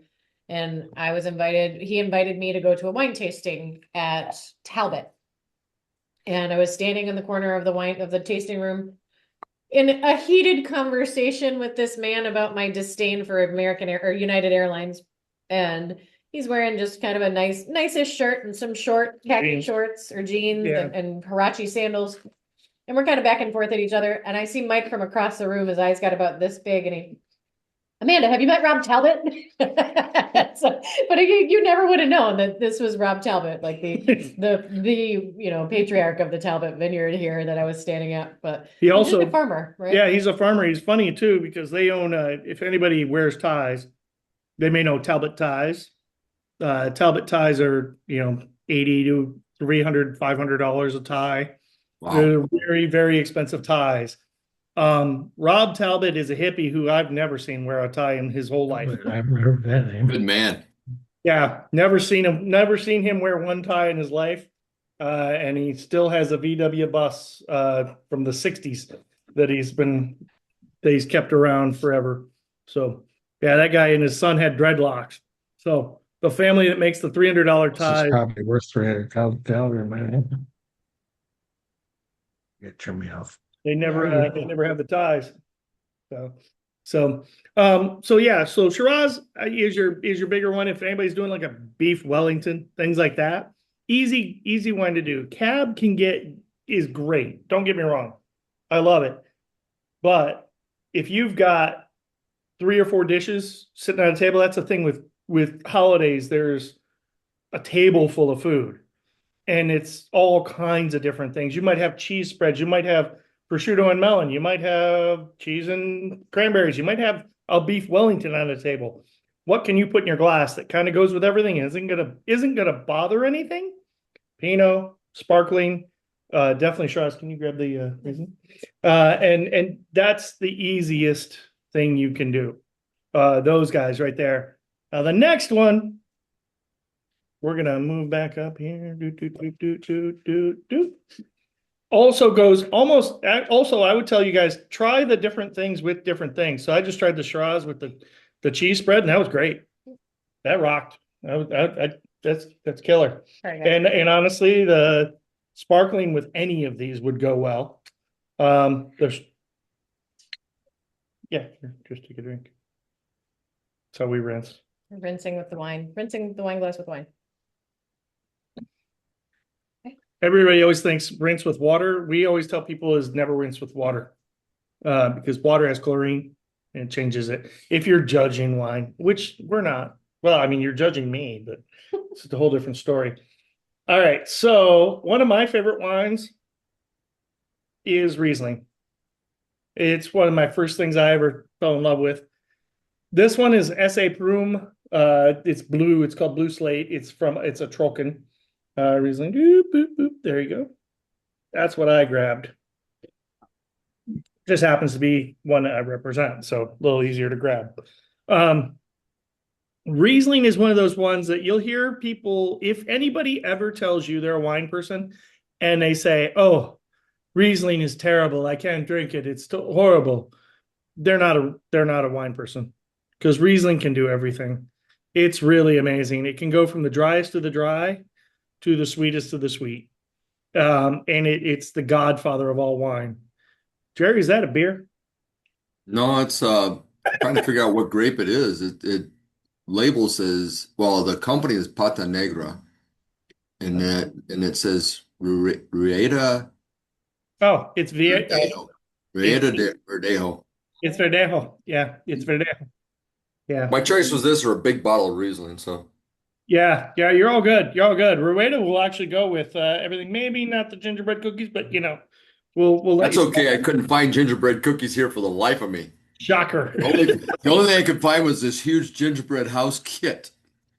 And he invited me to go to a wine tasting at Talbot. And I was standing in the corner of the tasting room in a heated conversation with this man about my disdain for American Air or United Airlines. And he's wearing just kind of a nicest shirt and some short khaki shorts or jeans and Huarache sandals. and we're kind of back and forth at each other. And I see Mike from across the room. His eyes got about this big, and he, Amanda, have you met Rob Talbot? So, but you never would have known that this was Rob Talbot, like the patriarch of the Talbot Vineyard here that I was standing at. But
He
he's
also,
just a farmer, right?
yeah, he's a farmer. He's funny too because they own. If anybody wears ties, they may know Talbot ties. Talbot ties are 80 to $300-$500 a tie.
Wow.
They're very, very expensive ties. Rob Talbot is a hippie who I've never seen wear a tie in his whole life.
I've heard that name.
Good man.
Yeah, never seen him wear one tie in his life. And he still has a VW bus from the 60s that he's kept around forever. So yeah, that guy and his son had dreadlocks. So the family that makes the $300
This is
ties,
probably worth $300 man. Get trim me off.
they never have the ties. So yeah, so Shiraz is your bigger one. If anybody's doing like a beef Wellington, things like that, easy one to do. Cab is great. Don't get me wrong, I love it. But if you've got 3 or 4 dishes sitting on a table, that's the thing with holidays. There's a table full of food, and it's all kinds of different things. You might have cheese spreads. You might have prosciutto and melon. You might have cheese and cranberries. You might have a beef Wellington on the table. What can you put in your glass that kind of goes with everything and isn't gonna bother anything? Pinot, sparkling, definitely Shiraz. Can you grab the reason? And that's the easiest thing you can do. Those guys right there. Now the next one, we're gonna move back up here. Also goes almost. Also, I would tell you guys, try the different things with different things. So I just tried the Shiraz with the cheese spread, and that was great. That rocked. That's killer. And honestly, the sparkling with any of these would go well. Just take a drink. That's how we rinse.
Rinsing the wine glass with wine.
Everybody always thinks rinse with water. We always tell people is never rinse with water, because water has chlorine and it changes it. If you're judging wine, which we're not. Well, I mean, you're judging me, but it's a whole different story. All right. So one of my favorite wines is Riesling. It's one of my first things I ever fell in love with. This one is S.A. Prum. It's blue. It's called Blue Slate. It's a Trocken Riesling. Boop, boop, boop. There you go. That's what I grabbed. Just happens to be one that I represent, so a little easier to grab. Riesling is one of those ones that you'll hear people, if anybody ever tells you they're a wine person and they say, oh, Riesling is terrible, I can't drink it, it's horrible. They're not a wine person, because Riesling can do everything. It's really amazing. It can go from the driest of the dry to the sweetest of the sweet. And it's the godfather of all wine. Jerry, is that a beer?
No, it's trying to figure out what grape it is. It label says, well, the company is Pata Negra, and it says Rueda.
Oh, it's
Rueda de Verdejo.
It's Verdejo. Yeah, it's Verdejo. Yeah.
My choice was this or a big bottle of Riesling. So
Yeah, you're all good. You're all good. Rueda will actually go with everything. Maybe not the gingerbread cookies, but we'll let
that's okay. I couldn't find gingerbread cookies here for the life of me.
Shocker.
The only thing I could find was this huge gingerbread house kit.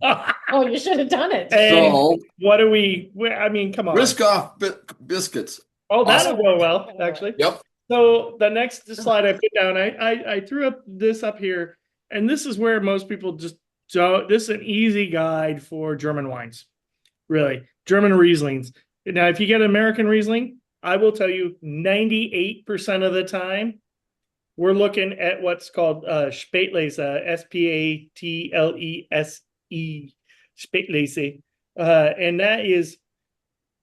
Oh, you should have done it.
Hey,
So
what do I mean, come on.
risk off biscuits.
Oh, that'll
Awesome.
go well, actually.
Yep.
So the next slide I put down, I threw this up here, and this is where most people this is an easy guide for German wines, really. German Rieslings. Now, if you get American Riesling, I will tell you 98% of the time, we're looking at what's called Spätlese, Spatlese, Spätlese. And that is,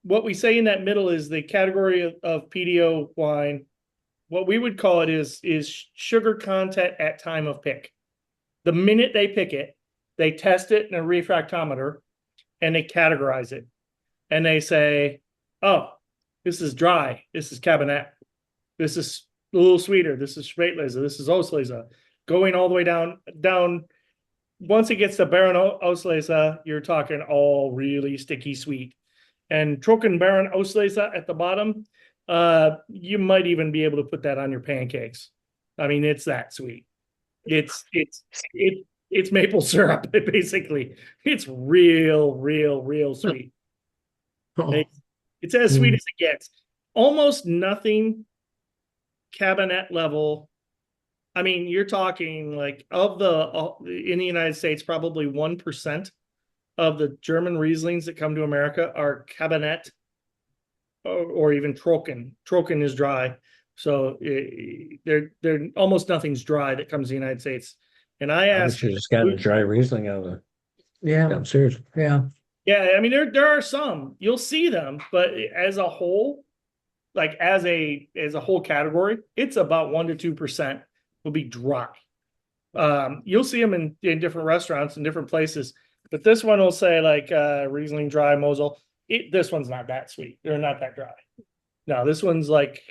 what we say in that middle is the category of PDO wine. What we would call it is sugar content at time of pick. The minute they pick it, they test it in a refractometer and they categorize it. And they say, oh, this is dry. This is Cabernet. This is a little sweeter. This is Spätlese. This is Auslese. Going all the way down. Once it gets to Baron Auslese, you're talking all really sticky sweet. And Trocken Baron Auslese at the bottom, you might even be able to put that on your pancakes. I mean, it's that sweet. It's maple syrup, basically. It's real sweet.
Oh,
It's as sweet as it gets. Almost nothing cabinet level. I mean, you're talking like in the United States, probably 1% of the German Rieslings that come to America are cabinet or even Trocken. Trocken is dry. So they're almost nothing's dry that comes to the United States. And I asked,
you just got a dry Riesling out of it.
Yeah,
I'm serious.
yeah.
yeah, I mean, there are some, you'll see them, but as a whole, like as a whole category, it's about 1 to 2% will be dry. You'll see them in different restaurants and different places, but this one will say like Riesling dry Mosel. This one's not that sweet. They're not that dry. No, this one's like,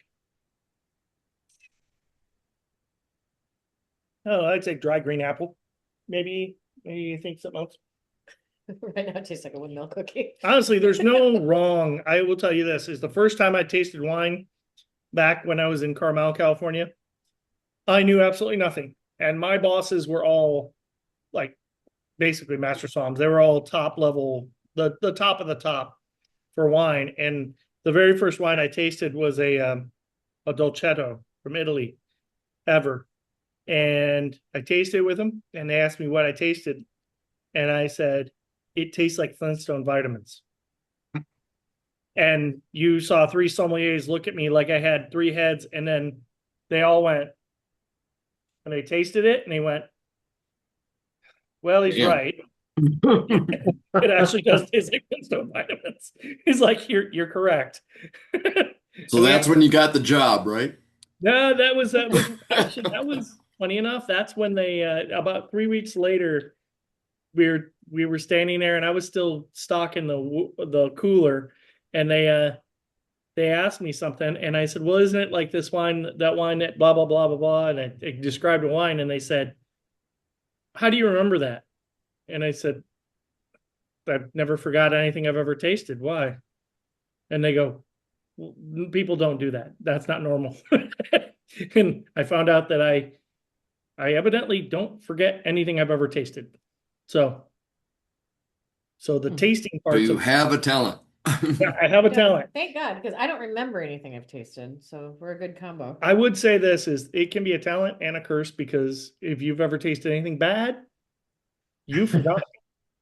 oh, I'd say dry green apple. Maybe you think something else.
Right now it tastes like a windmill cookie.
Honestly, there's no wrong. I will tell you this is the first time I tasted wine back when I was in Carmel, California. I knew absolutely nothing. And my bosses were all like basically master somms. They were all top level, the top of the top for wine. And the very first wine I tasted was a Dolcetto from Italy ever. And I tasted it with them and they asked me what I tasted. And I said, it tastes like Flintstone vitamins. And you saw 3 sommeliers look at me like I had 3 heads, and then they all went, and they tasted it, and they went, well, he's right. It actually does taste like Flintstone vitamins. He's like, you're correct.
So that's when you got the job, right?
No, that was actually, that was funny enough. That's when they, about 3 weeks later, we were standing there and I was still stocking the cooler, and they asked me something and I said, well, isn't it like this wine that blah blah blah blah blah, and I described a wine, and they said, how do you remember that? And I said, I've never forgot anything I've ever tasted. Why? And they go, well, people don't do that. That's not normal. And I found out that I evidently don't forget anything I've ever tasted. So the tasting
So
parts
you have a talent.
yeah, I have a talent.
Thank God, because I don't remember anything I've tasted. So we're a good combo.
I would say this is it can be a talent and a curse, because if you've ever tasted anything bad, you forgot.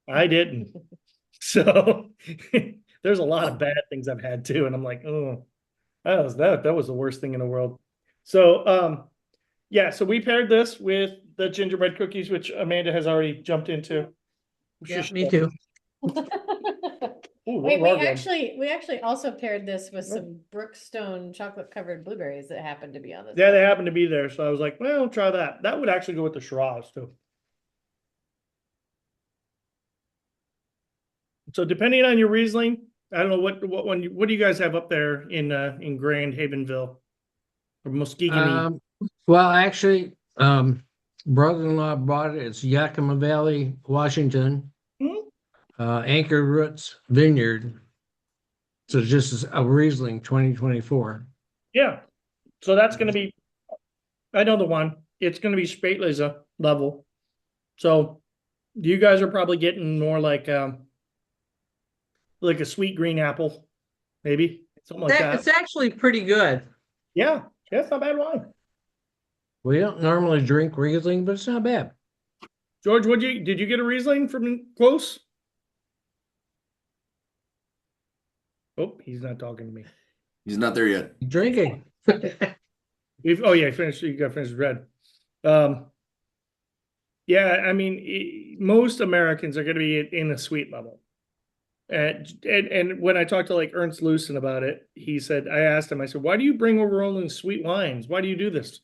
I didn't. So there's a lot of bad things I've had too. And I'm like, oh, that was the worst thing in the world. So yeah, so we paired this with the gingerbread cookies, which Amanda has already jumped into.
Yeah, me too.
Ooh,
Wait,
what
we
are
actually also paired this with some Brookstone chocolate covered blueberries that happened to be on this.
Yeah, they happen to be there. So I was like, well, try that. That would actually go with the Shiraz too. So depending on your Riesling, I don't know what do you guys have up there in Grand Havenville or Muskegon?
Well, actually, brother-in-law bought it. It's Yakima Valley, Washington. Anchor Roots Vineyard. So just a Riesling 2024.
Yeah. So that's going to be, I know the one. It's going to be Spätlese level. So you guys are probably getting more like a sweet green apple, maybe something like that.
It's actually pretty good.
Yeah, it's not bad wine.
We don't normally drink Riesling, but it's not bad.
George, did you get a Riesling from close? Oh, he's not talking to me.
He's not there yet.
Drinking.
Oh yeah, you got finished red. Yeah, I mean, most Americans are going to be in the sweet level. And when I talked to like Ernst Lucen about it, I asked him, I said, why do you bring over only sweet wines? Why do you do this?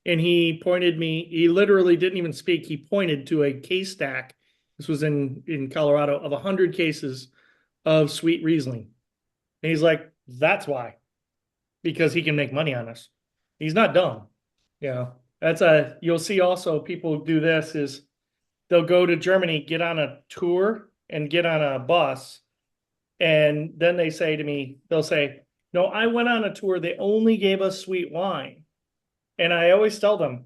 And he literally didn't even speak. He pointed to a case stack. This was in Colorado, of 100 cases of sweet Riesling. And he's like, that's why, because he can make money on us. He's not dumb. You'll see also people do this is they'll go to Germany, get on a tour and get on a bus. And then they say to me, they'll say, no, I went on a tour. They only gave us sweet wine. And I always tell them,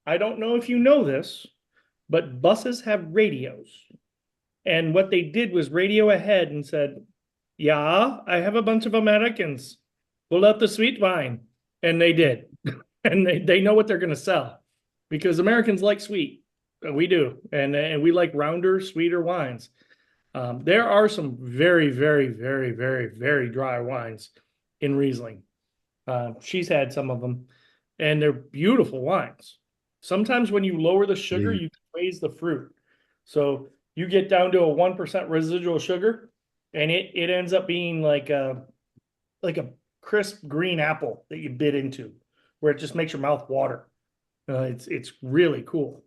I don't know if you know this, but buses have radios. And what they did was radio ahead and said, yeah, I have a bunch of Americans. Pull out the sweet wine. And they did. And they know what they're going to sell because Americans like sweet. We do. And we like rounder, sweeter wines. There are some very, very, very, very, very dry wines in Riesling. She's had some of them, and they're beautiful wines. Sometimes when you lower the sugar, you raise the fruit. So you get down to a 1% residual sugar, and it ends up being like a crisp green apple that you bit into, where it just makes your mouth water. It's really cool.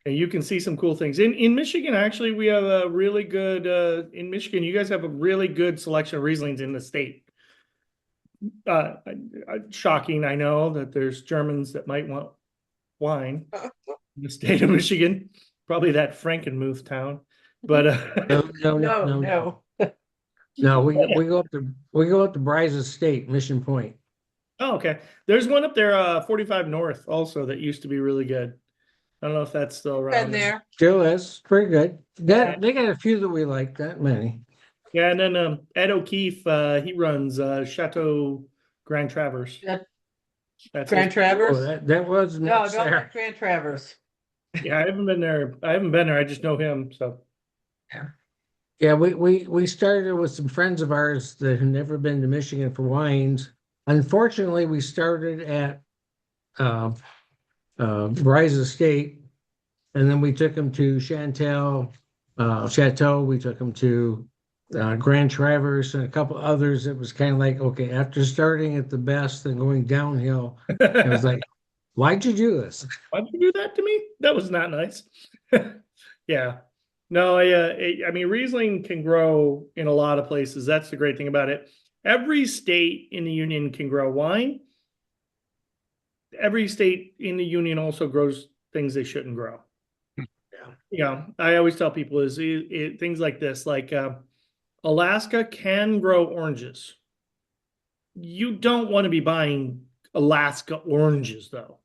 And you can see some cool things in Michigan. Actually, we have a really good in Michigan. You guys have a really good selection of Rieslings in the state. Shocking, I know that there's Germans that might want wine in the state of Michigan. Probably that Frankenmuth town, but
No. No, we go up to Bryce State, Mission Point.
Oh, okay. There's one up there, 45 North, also that used to be really good. I don't know if that's still around.
Been there.
Still is pretty good. They got a few that we like, that many.
Yeah, and then Ed O'Keefe, he runs Chateau Grand Traverse. That's
Grand
his-
Traverse?
Oh, that was
No,
next
don't
there.
like Grand Traverse.
Yeah, I haven't been there. I just know him. So
Yeah, we started with some friends of ours that had never been to Michigan for wines. Unfortunately, we started at Bryce Estate, and then we took them to Chateau. We took them to Grand Traverse and a couple others. It was kind of like, okay, after starting at the best and going downhill, I was like, why'd you do this?
why'd you do that to me? That was not nice. Yeah. No, I mean, Riesling can grow in a lot of places. That's the great thing about it. Every state in the union can grow wine. Every state in the union also grows things they shouldn't grow. Yeah. I always tell people is things like this, like Alaska can grow oranges. You don't want to be buying Alaska oranges though.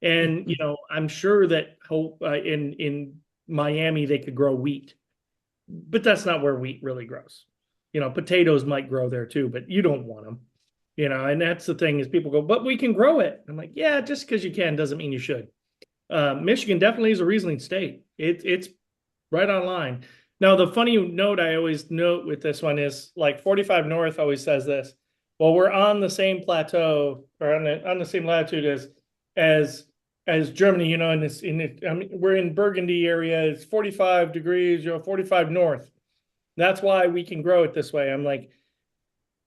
And, I'm sure that in Miami, they could grow wheat, but that's not where wheat really grows. Potatoes might grow there too, but you don't want them, and that's the thing is people go, but we can grow it. I'm like, yeah, just because you can doesn't mean you should. Michigan definitely is a Riesling state. It's right on line. Now, the funny note I always note with this one is like 45 North always says this. Well, we're on the same plateau or on the same latitude as Germany, we're in Burgundy area. It's 45 degrees, 45 North. That's why we can grow it this way. I'm like,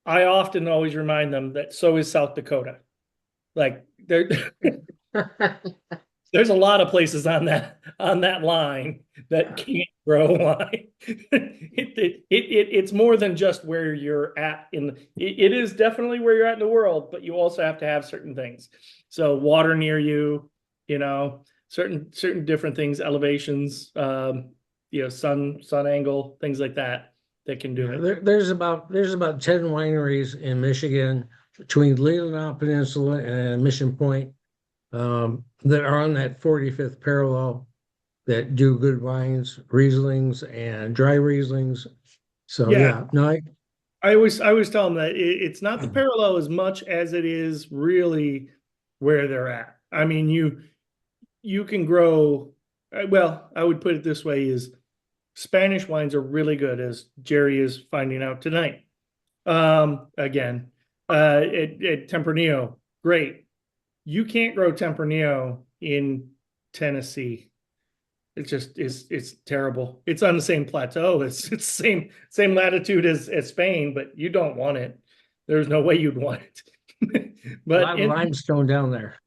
I often always remind them that so is South Dakota. Like there's a lot of places on that line that can't grow wine. It's more than just where you're at it is definitely where you're at in the world, but you also have to have certain things. So water near you, certain different things, elevations, sun angle, things like that can do it.
There's about 10 wineries in Michigan between Leelanau Peninsula and Mission Point that are on that 45th parallel that do good wines, Rieslings and dry Rieslings. So no,
I always tell them that it's not the parallel as much as it is really where they're at. I mean, you can grow. Well, I would put it this way: is Spanish wines are really good, as Jerry is finding out tonight. Again, at Tempranillo, great. You can't grow Tempranillo in Tennessee. It's terrible. It's on the same plateau. It's the same latitude as Spain, but you don't want it. There's no way you'd want it. But
a lot of limestone down there.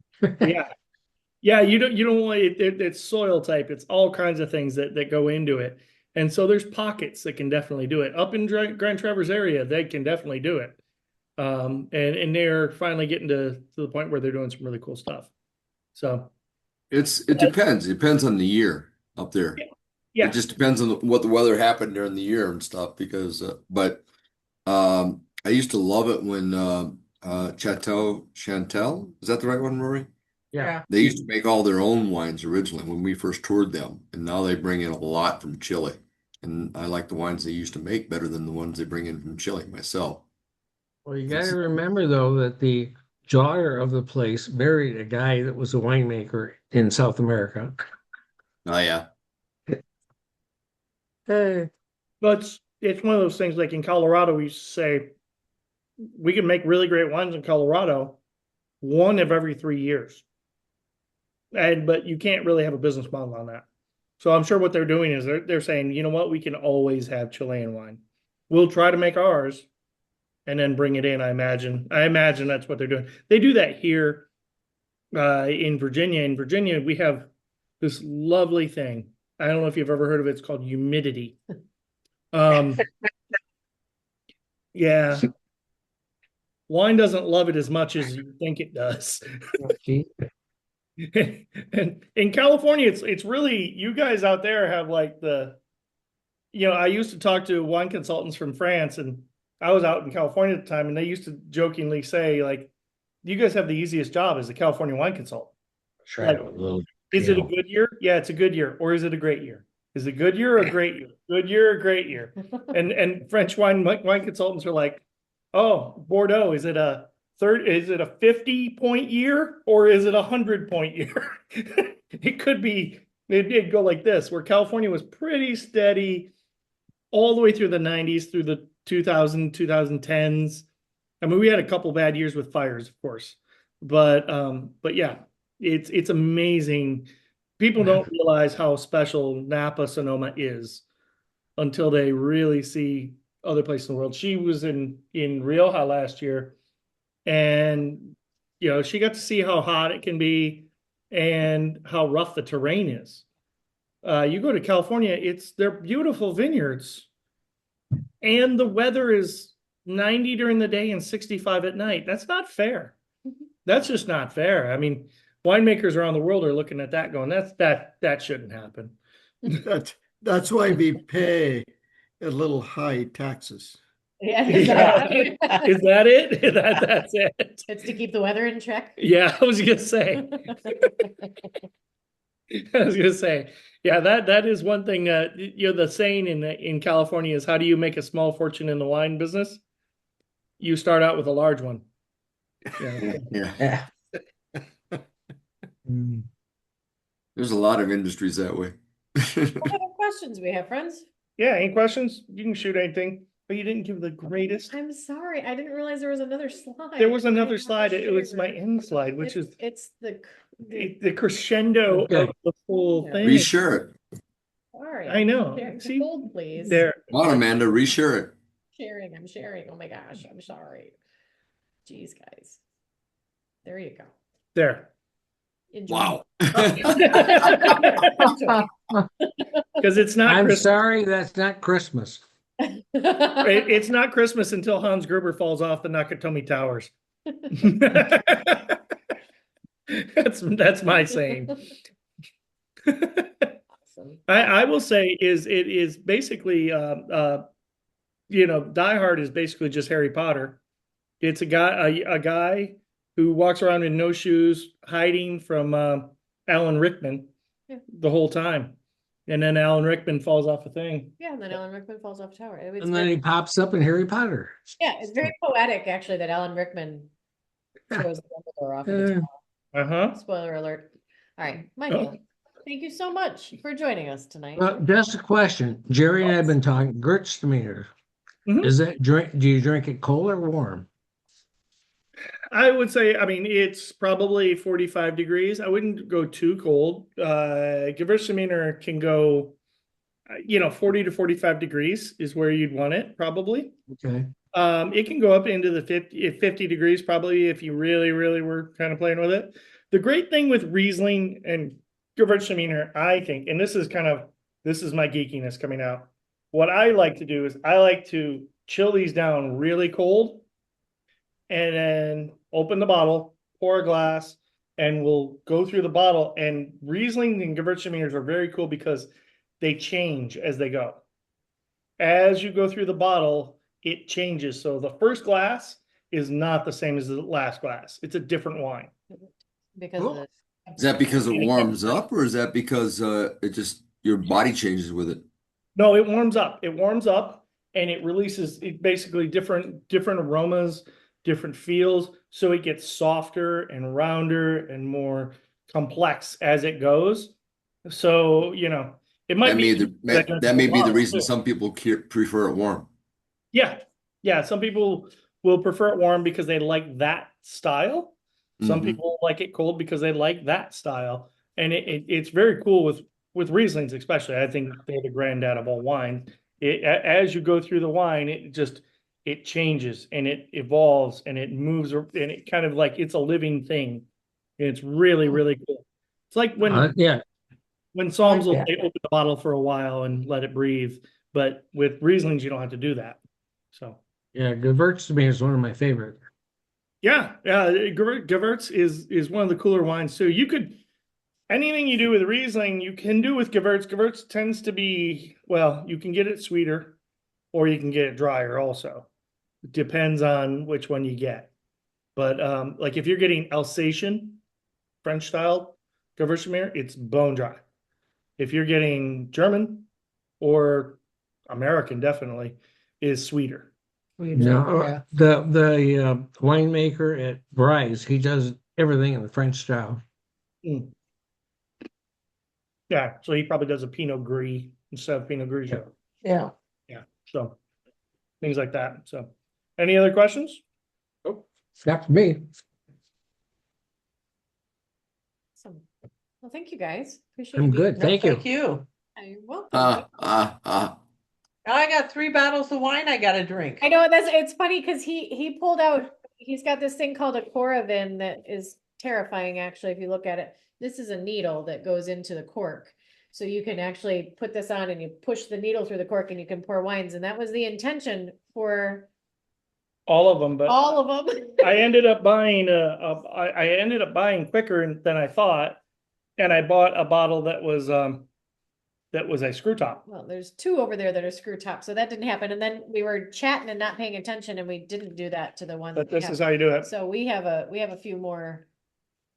Yeah, you don't want it. It's soil type. It's all kinds of things that go into it. And so there's pockets that can definitely do it. Up in Grand Traverse area, they can definitely do it. And they're finally getting to the point where they're doing some really cool stuff. So
It depends. It depends on the year up there. It
yeah,
just depends on what the weather happened during the year and stuff because but I used to love it when Chateau Chantel, is that the right one, Rory?
Yeah.
They used to make all their own wines originally when we first toured them, and now they bring in a lot from Chile. And I like the wines they used to make better than the ones they bring in from Chile myself.
Well, you got to remember though that the daughter of the place married a guy that was a winemaker in South America.
Oh yeah.
Hey.
but it's one of those things like in Colorado, we used to say we can make really great wines in Colorado one of every 3 years. But you can't really have a business model on that. So I'm sure what they're doing is they're saying, you know what, we can always have Chilean wine. We'll try to make ours and then bring it in. I imagine that's what they're doing. They do that here in Virginia. In Virginia, we have this lovely thing. I don't know if you've ever heard of it. It's called humidity. Yeah. Wine doesn't love it as much as you think it does. And in California, it's really, you guys out there have like I used to talk to wine consultants from France, and I was out in California at the time, and they used to jokingly say, like, you guys have the easiest job as a California wine consultant.
Try
Like, is it a good year? Yeah, it's a good year. Or is it a great year? Is it a good year or a great year? Good year or great year? And French wine consultants are like, oh, Bordeaux, is it a 50-point year or is it a 100-point year? It could be, it'd go like this, where California was pretty steady all the way through the 90s, through the 2010s. I mean, we had a couple bad years with fires, of course, but yeah, it's amazing. People don't realize how special Napa Sonoma is until they really see other places in the world. She was in Rioja last year, and she got to see how hot it can be and how rough the terrain is. You go to California, they're beautiful vineyards, and the weather is 90 during the day and 65 at night. That's not fair. That's just not fair. I mean, winemakers around the world are looking at that going, that shouldn't happen.
That's why we pay a little high taxes.
Yeah,
exactly. Is that it? That's it.
It's to keep the weather in check.
Yeah, I was gonna say. Yeah, that is one thing. The saying in California is, how do you make a small fortune in the wine business? You start out with a large one.
Yeah. There's a lot of industries that way.
What other questions we have, friends?
Yeah, any questions? You can shoot anything, but you didn't give the greatest.
I'm sorry, I didn't realize there was another slide.
There was another slide. It was my end slide, which is
it's the
crescendo of the whole thing.
Reshare it.
Sorry,
I know.
See, hold, please.
There.
Come on, Amanda, reshare it.
I'm sharing. Oh my gosh, I'm sorry. Jeez, guys. There you go.
There.
Enjoy.
Wow.
Because it's not.
I'm sorry, that's not Christmas.
It's not Christmas until Hans Gruber falls off the Nakatomi Towers. That's my saying.
Awesome.
I will say it is basically Die Hard is basically just Harry Potter. It's a guy who walks around in no shoes, hiding from Alan Rickman the whole time. And then Alan Rickman falls off a thing.
Yeah, and then Alan Rickman falls off a tower.
And then he pops up in Harry Potter.
Yeah, it's very poetic, actually, that Alan Rickman throws Dumbledore off the tower. Spoiler alert. All right, Michael, thank you so much for joining us tonight.
Well, just a question. Jerry and I have been talking. Gewürztraminer. Is that do you drink it cold or warm?
I would say, it's probably 45 degrees. I wouldn't go too cold. Gewürztraminer can go, 40 to 45 degrees is where you'd want it, probably.
Okay.
It can go up into the 50 degrees, probably, if you really, really were kind of playing with it. The great thing with Riesling and Gewürztraminer, I think, and this is my geekiness coming out. What I like to do is I like to chill these down really cold and then open the bottle, pour a glass, and we'll go through the bottle. And Riesling and Gewürztraminer are very cool because they change as they go. As you go through the bottle, it changes. So the first glass is not the same as the last glass. It's a different wine.
Because
Cool.
of the.
Is that because it warms up, or is that because it just your body changes with it?
No, it warms up. It warms up and it releases basically different aromas, different feels. So it gets softer and rounder and more complex as it goes. So, it might
That may
be
that may be the reason
too.
some people prefer it warm.
Yeah. Yeah. Some people will prefer it warm because they like that style. Some
Mhm.
people like it cold because they like that style. And it's very cool with Rieslings, especially. I think they're the granddad of all wine. As you go through the wine, it changes and it evolves and it moves and it kind of like it's a living thing. And it's really, really cool. It's like
Yeah.
when Psalms will
that.
say open the bottle for a while and let it breathe. But with Rieslings, you don't have to do that. So
Yeah. Gewürztraminer is one of my favorite.
yeah, Gewürz is one of the cooler wines. So anything you do with Riesling, you can do with Gewürz. Gewürz tends to be, well, you can get it sweeter or you can get it drier also. It depends on which one you get. But like if you're getting Alsatian, French style Gewürztraminer, it's bone dry. If you're getting German or American, definitely is sweeter.
No,
Yeah.
the winemaker at Bryce, he does everything in the French style.
Mm. Yeah, so he probably does a Pinot Gris instead of Pinot Grigio.
Yeah.
Yeah, so things like that. So, any other questions?
Not for me.
Awesome. Well, thank you guys. Appreciate
I'm
you being
good.
here.
Thank you.
Thank you.
You're welcome.
Now I got 3 bottles of wine I gotta drink.
I know it's funny because he pulled out, he's got this thing called a Coravin that is terrifying, actually, if you look at it. This is a needle that goes into the cork. So you can actually put this on and you push the needle through the cork and you can pour wines. And that was the intention for
All of them, but
all of them.
I ended up buying I ended up buying quicker than I thought, and I bought a bottle that was a screw top.
Well, there's 2 over there that are screw top, so that didn't happen. And then we were chatting and not paying attention, and we didn't do that to the one.
But
that we
this
have.
is how you do it.
So we have a few more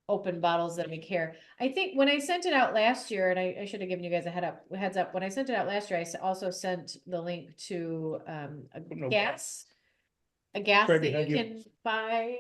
open bottles than we care. I think when I sent it out last year, and I should have given you guys a heads up. When I sent it out last year, I also sent the link to a
No.
gas
Great,
that
thank
you
you.
can buy.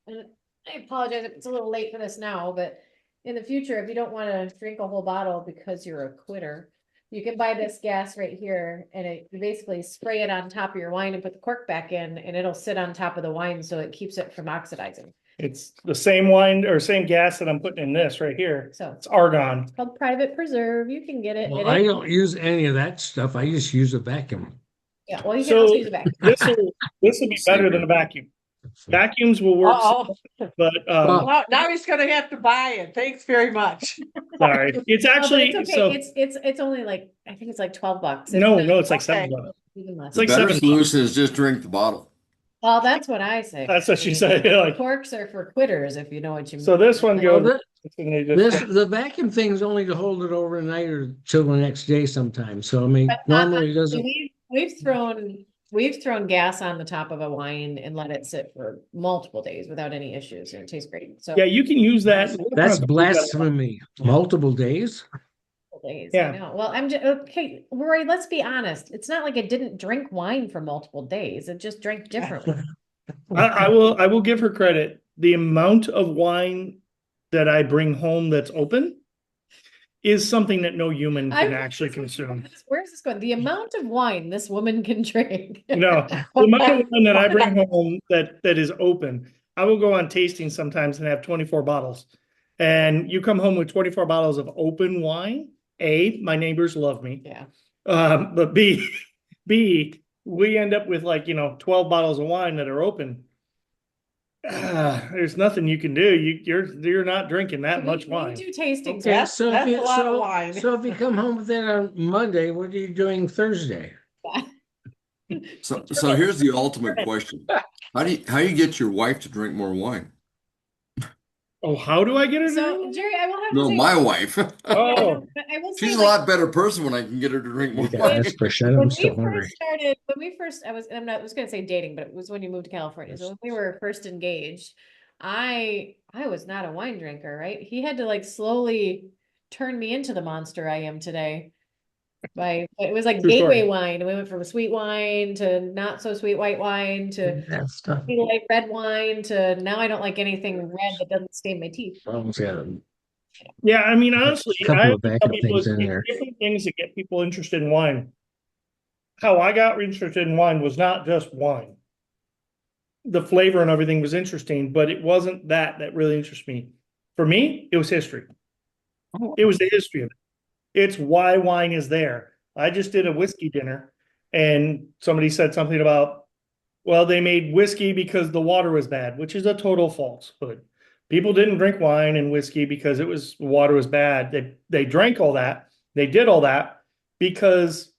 And I apologize if it's a little late for this now, but in the future, if you don't want to drink a whole bottle because you're a quitter, you can buy this gas right here, and you basically spray it on top of your wine and put the cork back in, and it'll sit on top of the wine so it keeps it from oxidizing.
It's the same wine or same gas that I'm putting in this right here.
So
It's argon.
it's called Private Preserve. You can get it.
Well,
It
I
ain't-
don't use any of that stuff. I just use a vacuum.
Yeah, well, you can
So
also use a vacuum.
this will be better than a vacuum. Vacuums will work,
Uh-oh.
but
Well,
Well, now he's gonna have to buy it. Thanks very much.
sorry, it's
No, but
actually
it's
so.
okay. It's only like, I think it's like $12.
No,
not
no, it's like
Okay.
$7.
even less.
It's like
The better
$7.
solution is just drink the bottle.
Well, that's what I say.
That's what
I
she
mean,
said. Like,
corks are for quitters, if you know what you mean.
so this one
well,
goes.
the vacuum thing's only to hold it overnight or till the next day sometimes. So I mean,
But not-
normally it doesn't.
We've thrown gas on the top of a wine and let it sit for multiple days without any issues, and it tastes great. So
Yeah, you can use that.
That's blasphemy. Multiple days.
multiple days,
Yeah.
I know. Well, I'm just okay, Rory. Let's be honest. It's not like it didn't drink wine for multiple days. It just drank differently.
I will give her credit. The amount of wine that I bring home that's open is something that no human can actually consume.
Where's this going? The amount of wine this woman can drink.
No, the amount of wine that I bring home that is open, I will go on tasting sometimes and have 24 bottles. And you come home with 24 bottles of open wine. A, my neighbors love me.
Yeah.
But B, we end up with 12 bottles of wine that are open. There's nothing you can do. You're not drinking that much wine.
We do tastings.
Okay,
That's-
so
that's
if you
a lot of
so,
wine.
so if you come home with that on Monday, what are you doing Thursday?
So here's the ultimate question. How do you get your wife to drink more wine?
Oh, how do I get her to
So
do
Jerry, I will have to
No,
say,
my wife.
Oh,
but I will say
She's a
like
lot better person when I can get her to drink more
You gotta
wine.
ask for shit. I'm still hungry.
I was gonna say dating, but it was when you moved to California. So when we were first engaged, I was not a wine drinker, right? He had to like slowly turn me into the monster I am today. It was like
true
gateway
story.
wine. And we went from sweet wine to not so sweet white wine to
That stuff.
sweet light red wine to now I don't like anything red that doesn't stain my teeth.
Mom's got a
Yeah, I mean, honestly, I
couple
have
of
to tell
backup
people
things in
it's
there.
different things that get people interested in wine. How I got interested in wine was not just wine. The flavor and everything was interesting, but it wasn't that really interested me. For me, it was history. It was the history of it. It's why wine is there. I just did a whiskey dinner and somebody said something about, well, they made whiskey because the water was bad, which is a total falsehood. People didn't drink wine and whiskey because water was bad. They drank all that. They did all that because,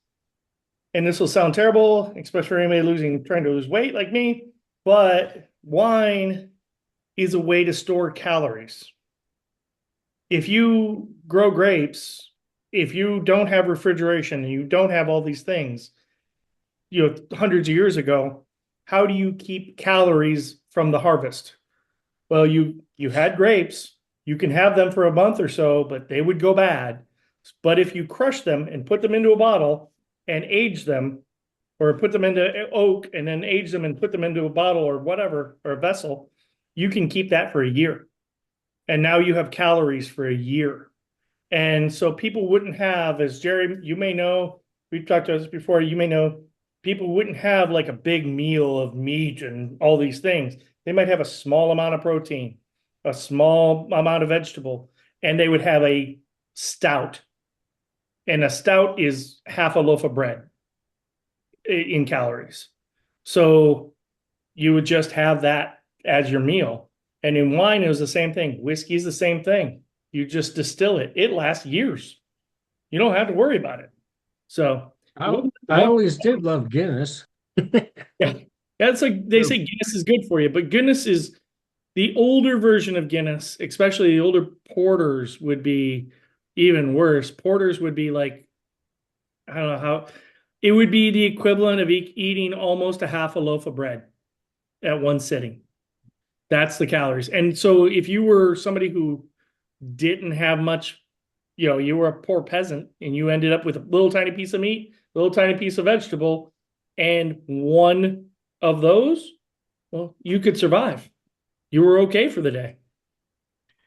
and this will sound terrible, especially for anybody trying to lose weight like me, but wine is a way to store calories. If you grow grapes, if you don't have refrigeration and you don't have all these things, hundreds of years ago, how do you keep calories from the harvest? Well, you had grapes, you can have them for a month or so, but they would go bad. But if you crush them and put them into a bottle and age them, or put them into oak and then age them and put them into a bottle or whatever, or a vessel, you can keep that for a year. And now you have calories for a year. And so people wouldn't have, as Jerry, you may know, we've talked about this before, you may know, people wouldn't have like a big meal of meat and all these things. They might have a small amount of protein, a small amount of vegetable, and they would have a stout. And a stout is half a loaf of bread in calories. So you would just have that as your meal. And in wine, it was the same thing. Whiskey is the same thing. You just distill it. It lasts years. You don't have to worry about it. So
I always did love Guinness.
yeah, that's like they say Guinness is good for you, but Guinness is the older version of Guinness, especially the older porters would be even worse. Porters would be like, I don't know how, it would be the equivalent of eating almost a half a loaf of bread at one sitting. That's the calories. And so if you were somebody who didn't have much, you were a poor peasant and you ended up with a little tiny piece of meat, little tiny piece of vegetable, and one of those, well, you could survive. You were okay for the day.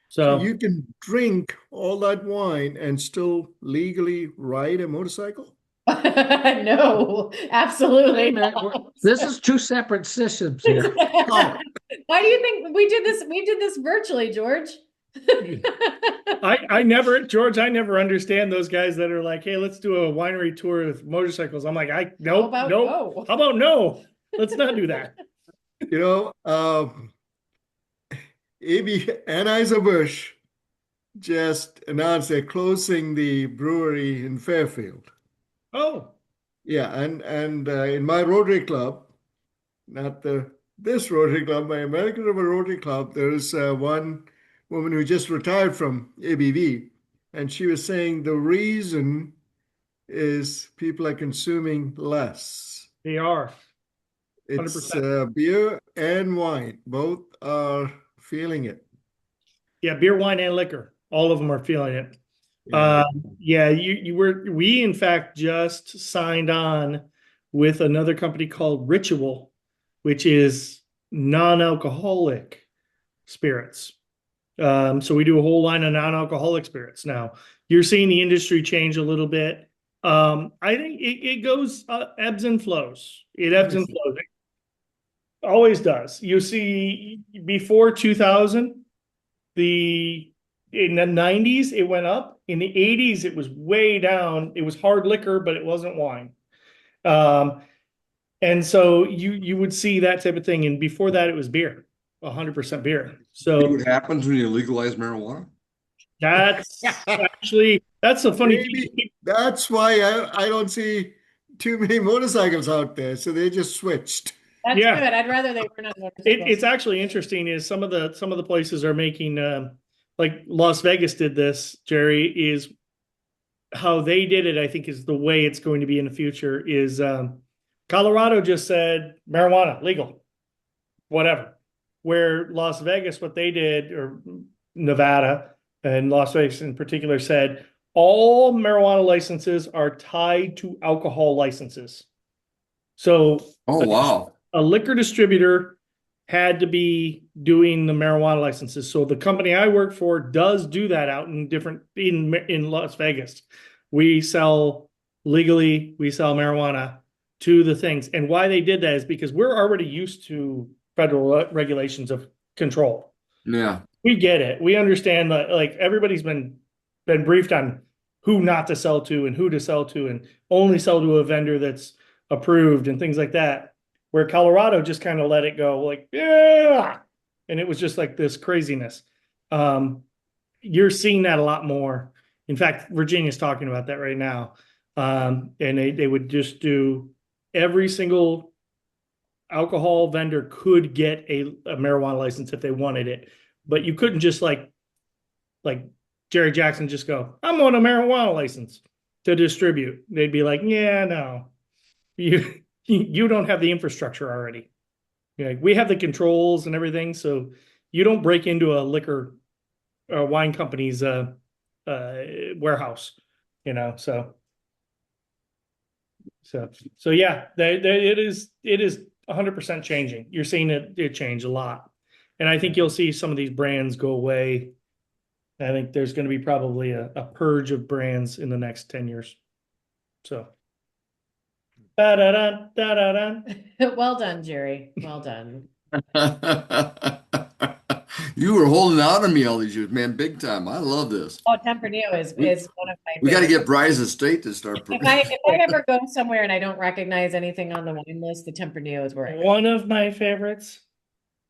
So
So
you can drink all that wine and still legally ride a motorcycle?
No, absolutely
Wait a minute,
not.
this is two separate systems here.
Oh,
Why do you think we did this? We did this virtually, George.
I never, George, I never understand those guys that are like, hey, let's do a winery tour with motorcycles. I'm like, nope,
about
nope.
no?
How about no? Let's not do that.
you know, AB Anheuser-Busch just announced they're closing the brewery in Fairfield.
Oh,
Yeah, and in my Rotary Club, not this Rotary Club, my American River Rotary Club, there's one woman who just retired from ABV, and she was saying the reason is people are consuming less.
they are
It's
100%.
beer and wine, both are feeling it.
Yeah, beer, wine, and liquor. All of them are feeling it.
Yeah.
Yeah, we in fact just signed on with another company called Ritual, which is non-alcoholic spirits. So we do a whole line of non-alcoholic spirits now. You're seeing the industry change a little bit. I think it goes ebbs and flows. It ebbs and flows. It always does. You see, before 2000, in the 90s it went up. In the 80s it was way down. It was hard liquor, but it wasn't wine. And so you would see that type of thing. And before that it was beer, 100% beer.
See
So
what happens when you legalize marijuana?
that's a funny
Maybe
thing.
that's why I don't see too many motorcycles out there. So they just switched.
That's
Yeah.
good. I'd rather they were not motorcycles.
It's actually interesting is some of the places are making like Las Vegas did this, Jerry, is how they did it, I think is the way it's going to be in the future is Colorado just said marijuana legal, whatever. Where Las Vegas, what they did, or Nevada and Las Vegas in particular, said all marijuana licenses are tied to alcohol licenses. So
Oh, wow.
a liquor distributor had to be doing the marijuana licenses. So the company I work for does do that out in Las Vegas. We sell legally, we sell marijuana to the things. And why they did that is because we're already used to federal regulations of control.
Yeah.
We get it. We understand that like everybody's been briefed on who not to sell to and who to sell to and only sell to a vendor that's approved and things like that. Where Colorado just kind of let it go, like, yeah. And it was just like this craziness. You're seeing that a lot more. In fact, Virginia's talking about that right now. And they would just do every single alcohol vendor could get a marijuana license if they wanted it. But you couldn't just like Jerry Jackson just go, I'm on a marijuana license to distribute. They'd be like, yeah, no. You don't have the infrastructure already. We have the controls and everything, so you don't break into a liquor wine company's warehouse, so yeah, it is 100% changing. You're seeing it change a lot, and I think you'll see some of these brands go away. I think there's going to be probably a purge of brands in the next 10 years. So. Da-da-da, da-da-da.
Well done, Jerry. Well done.
You were holding out on me all these years, man, big time. I love this.
Oh, Tempranillo is one of my
We got to
favorites.
get Bryce Estate to start.
If I ever go somewhere and I don't recognize anything on the wine list, the Tempranillo is where I go.
One of my favorites.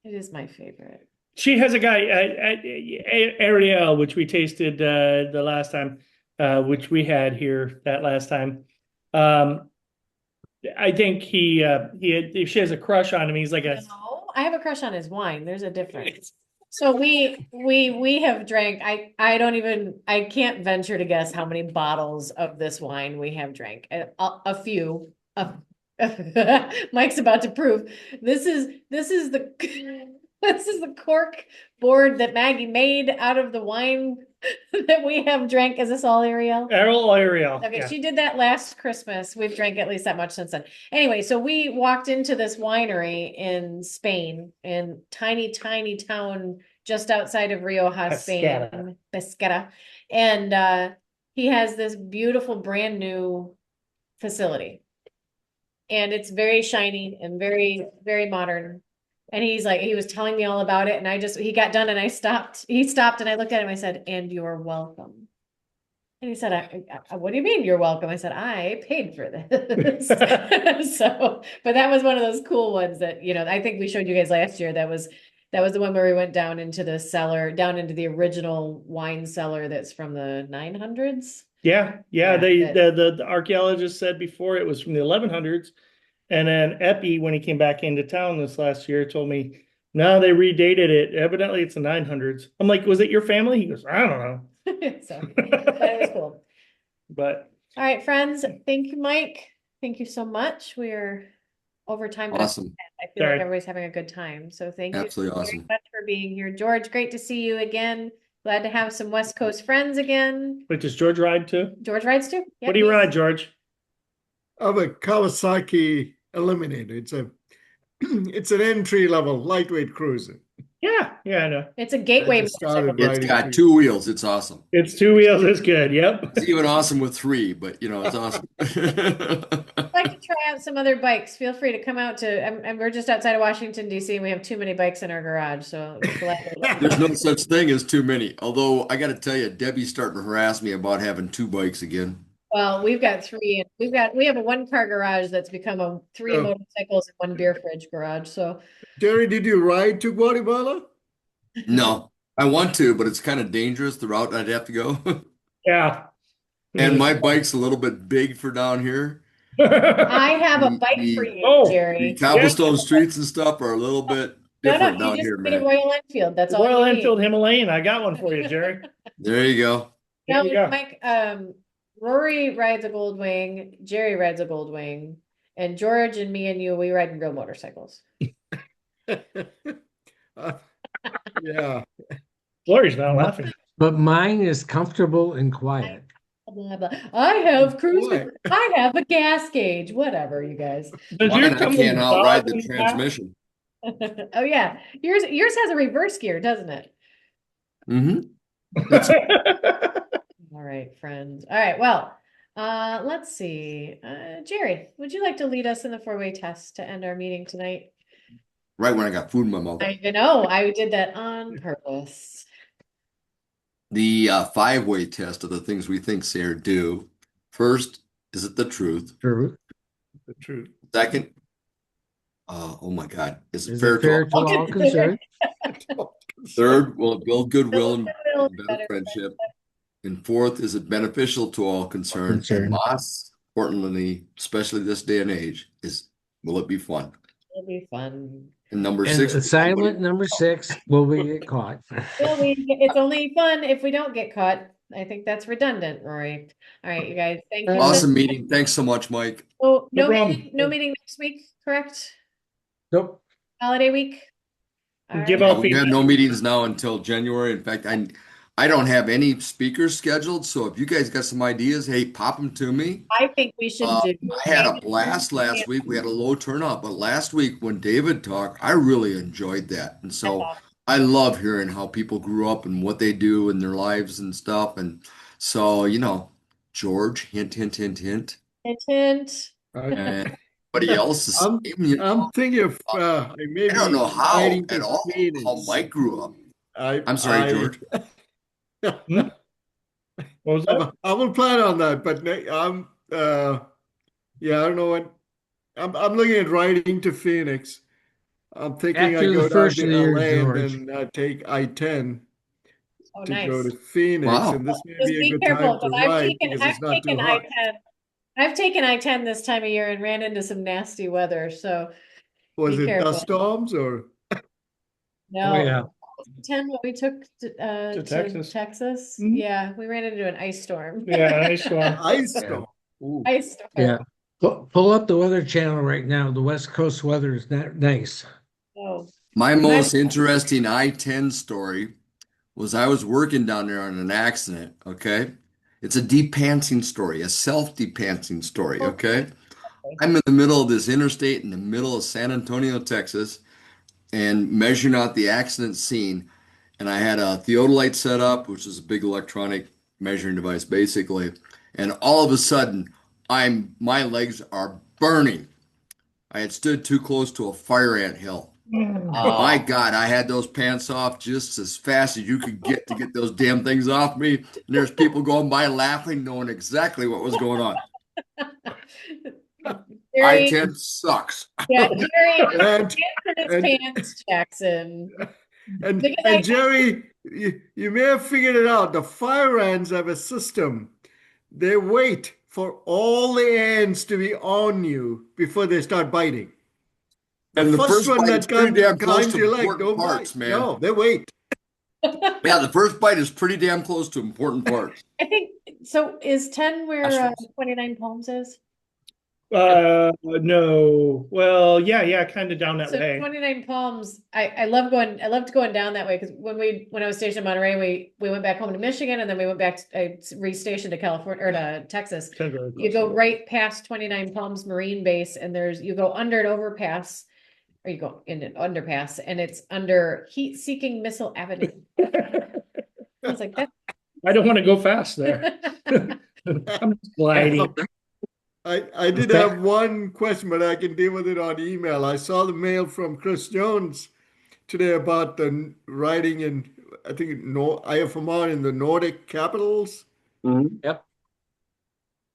It is my favorite.
She has a guy, Ariel, which we tasted the last time, which we had here that last time. I think she has a crush on him. He's like
No, I have a crush on his wine. There's a difference. So we have drank. I can't venture to guess how many bottles of this wine we have drank. A few. Mike's about to prove this is the this is the cork board that Maggie made out of the wine that we have drank. Is this all Ariel?
Ariel.
Okay,
Yeah.
she did that last Christmas. We've drank at least that much since then. Anyway, so we walked into this winery in Spain, in tiny town just outside of Rioja, Spain, Pesquera. And he has this beautiful brand new facility. And it's very shiny and very, very modern. And he was telling me all about it. And he got done and he stopped and I looked at him. I said, and you're welcome. And he said, what do you mean you're welcome? I said, I paid for this. But that was one of those cool ones that, I think we showed you guys last year. That was the one where we went down into the cellar, down into the original wine cellar that's from the 900s.
Yeah. The archaeologist said before it was from the 1100s. And then Epi, when he came back into town this last year, told me, no, they redated it. Evidently, it's the 900s. I'm like, was it your family? He goes, I don't know.
So that was cool.
But
all right, friends. Thank you, Mike. Thank you so much. We're over time.
Awesome.
I feel like everybody's having a good time. So thank you very much for being here. George, great to see you again. Glad to have some West Coast friends again.
But does George ride too?
George rides too.
Yep, what do you ride, George?
I have a Kawasaki Eliminator. It's an entry level lightweight cruiser.
Yeah, I know.
It's a gateway.
It's got 2 wheels. It's awesome.
It's 2 wheels. It's good. Yep.
It's even awesome with 3, but it's awesome.
I'd like to try out some other bikes. Feel free to come out and we're just outside of Washington, D.C. and we have too many bikes in our garage. So
there's no such thing as too many. Although I got to tell you, Debbie's starting to harass me about having 2 bikes again.
Well, we've got 3 and we have a 1-car garage that's become 3 motorcycles and 1 beer fridge garage. So
Jerry, did you ride to Guatemala?
No, I want to, but it's kind of dangerous, the route I'd have to go.
Yeah.
And my bike's a little bit big for down here.
I have a
The,
bike for
the,
you,
Oh,
the
Jerry.
cobblestone streets and stuff are a little bit
No,
different
you
down
just
here,
need a
man.
Royal Enfield. That's all
Royal
you
Enfield
need.
Himalayan. I got one for you, Jerry.
There you go.
There
Now,
you go.
Mike, Rory rides a Goldwing, Jerry rides a Goldwing, and George and me and you, we ride real motorcycles.
Yeah.
Lori's not laughing.
But mine is comfortable and quiet.
Blah, blah. I have cruise.
Boy.
I have a gas gauge. Whatever, you guys.
Does
Mine,
yours
I
come
can't
with
outride
dog
the
in the back?
transmission.
Oh yeah, yours has a reverse gear, doesn't it?
Mm-hmm.
All right, friends. All right, well, let's see. Jerry, would you like to lead us in the four-way test to end our meeting tonight?
Right when I got food in my mouth.
I know, I did that on purpose.
The five-way test of the things we think say or do. First, is it the truth?
True.
The truth.
Second, oh my God, is it
Is
fair
it fair
to all?
to all concerned?
Third, will it build goodwill and
Build
better
better
friendship? And fourth, is it beneficial to all concerned? And
Concerned.
most importantly, especially this day and age, will it be fun?
It'll be fun.
And number
And
six,
the silent number 6, will we get caught?
Well, it's only fun if we don't get caught. I think that's redundant, Rory. All right, you guys, thank you.
awesome meeting. Thanks so much, Mike.
Oh,
No
no
problem.
meeting, no meeting next week, correct?
Nope.
Holiday week? All
Give
right.
out
We have
feedback.
no meetings now until January. In fact, I don't have any speakers scheduled. So if you guys got some ideas, hey, pop them to me.
I think we should do.
I had a blast last week. We had a low turnout, but last week when David talked, I really enjoyed that. And so I love hearing how people grew up and what they do in their lives and stuff. And so, George, hint, hint, hint, hint.
Hint, hint.
And everybody else is
I'm thinking of maybe
I don't know how
writing
at
to
all
Phoenix.
how Mike grew up. I'm
I
sorry, George.
What was that?
I will plan on that, but yeah, I don't know what I'm looking at writing to Phoenix. I'm thinking I
After the
go down
first
to
of the year,
LA
George.
and then take I-10
Oh,
to
nice.
go to Phoenix,
Wow.
and this may
Just
be a
be
good
careful,
time to
because I've
ride
taken,
because
I've
it's not too
taken
hot.
I-10. I've taken I-10 this time of year and ran into some nasty weather, so
Was
be
it
careful.
dust storms or?
No.
Oh, yeah.
10 when we took to
Texas.
Texas.
Mhm.
Yeah, we ran into an ice storm.
Yeah, nice one.
Ice storm. Ooh.
Ice storm.
Yeah. Pull up the Weather Channel right now. The West Coast weather is not nice.
Oh,
My most interesting I-10 story was I was working down there on an accident, okay? It's a depantsing story, a self-depantsing story, okay? I'm in the middle of this interstate in the middle of San Antonio, Texas, and measuring out the accident scene. And I had a theodolite set up, which is a big electronic measuring device, basically. And all of a sudden, my legs are burning. I had stood too close to a fire ant hill. My God, I had those pants off just as fast as you could get to get those damn things off me. And there's people going by laughing, knowing exactly what was going on.
Jerry,
I-10 sucks.
yeah, Jerry,
And,
his pants, Jackson.
and,
Because I-
and Jerry, you may have figured it out. The fire ants have a system. They wait for all the ants to be on you before they start biting.
And the first
one
bite
that
is pretty damn close
climbs
to
your leg,
important
don't
parts,
bite.
man.
No, they wait.
Yeah, the first bite is pretty damn close to important parts.
I think so. Is 10 where
Mushrooms.
29 Palms is?
No. Well, yeah, kind of down that
So
way.
29 Palms, I loved going down that way because when I was stationed in Monterey, we went back home to Michigan and then we went back I restationed to California or to Texas. You go right past 29 Palms Marine Base and you go under an overpass or you go in an underpass and it's under Heat Seeking Missile Avenue. I was like,
I don't want to go fast there. I'm just gliding.
I did have one question, but I can deal with it on email. I saw the mail from Chris Jones today about the writing in, I think, IFMR in the Nordic capitals.
Yep.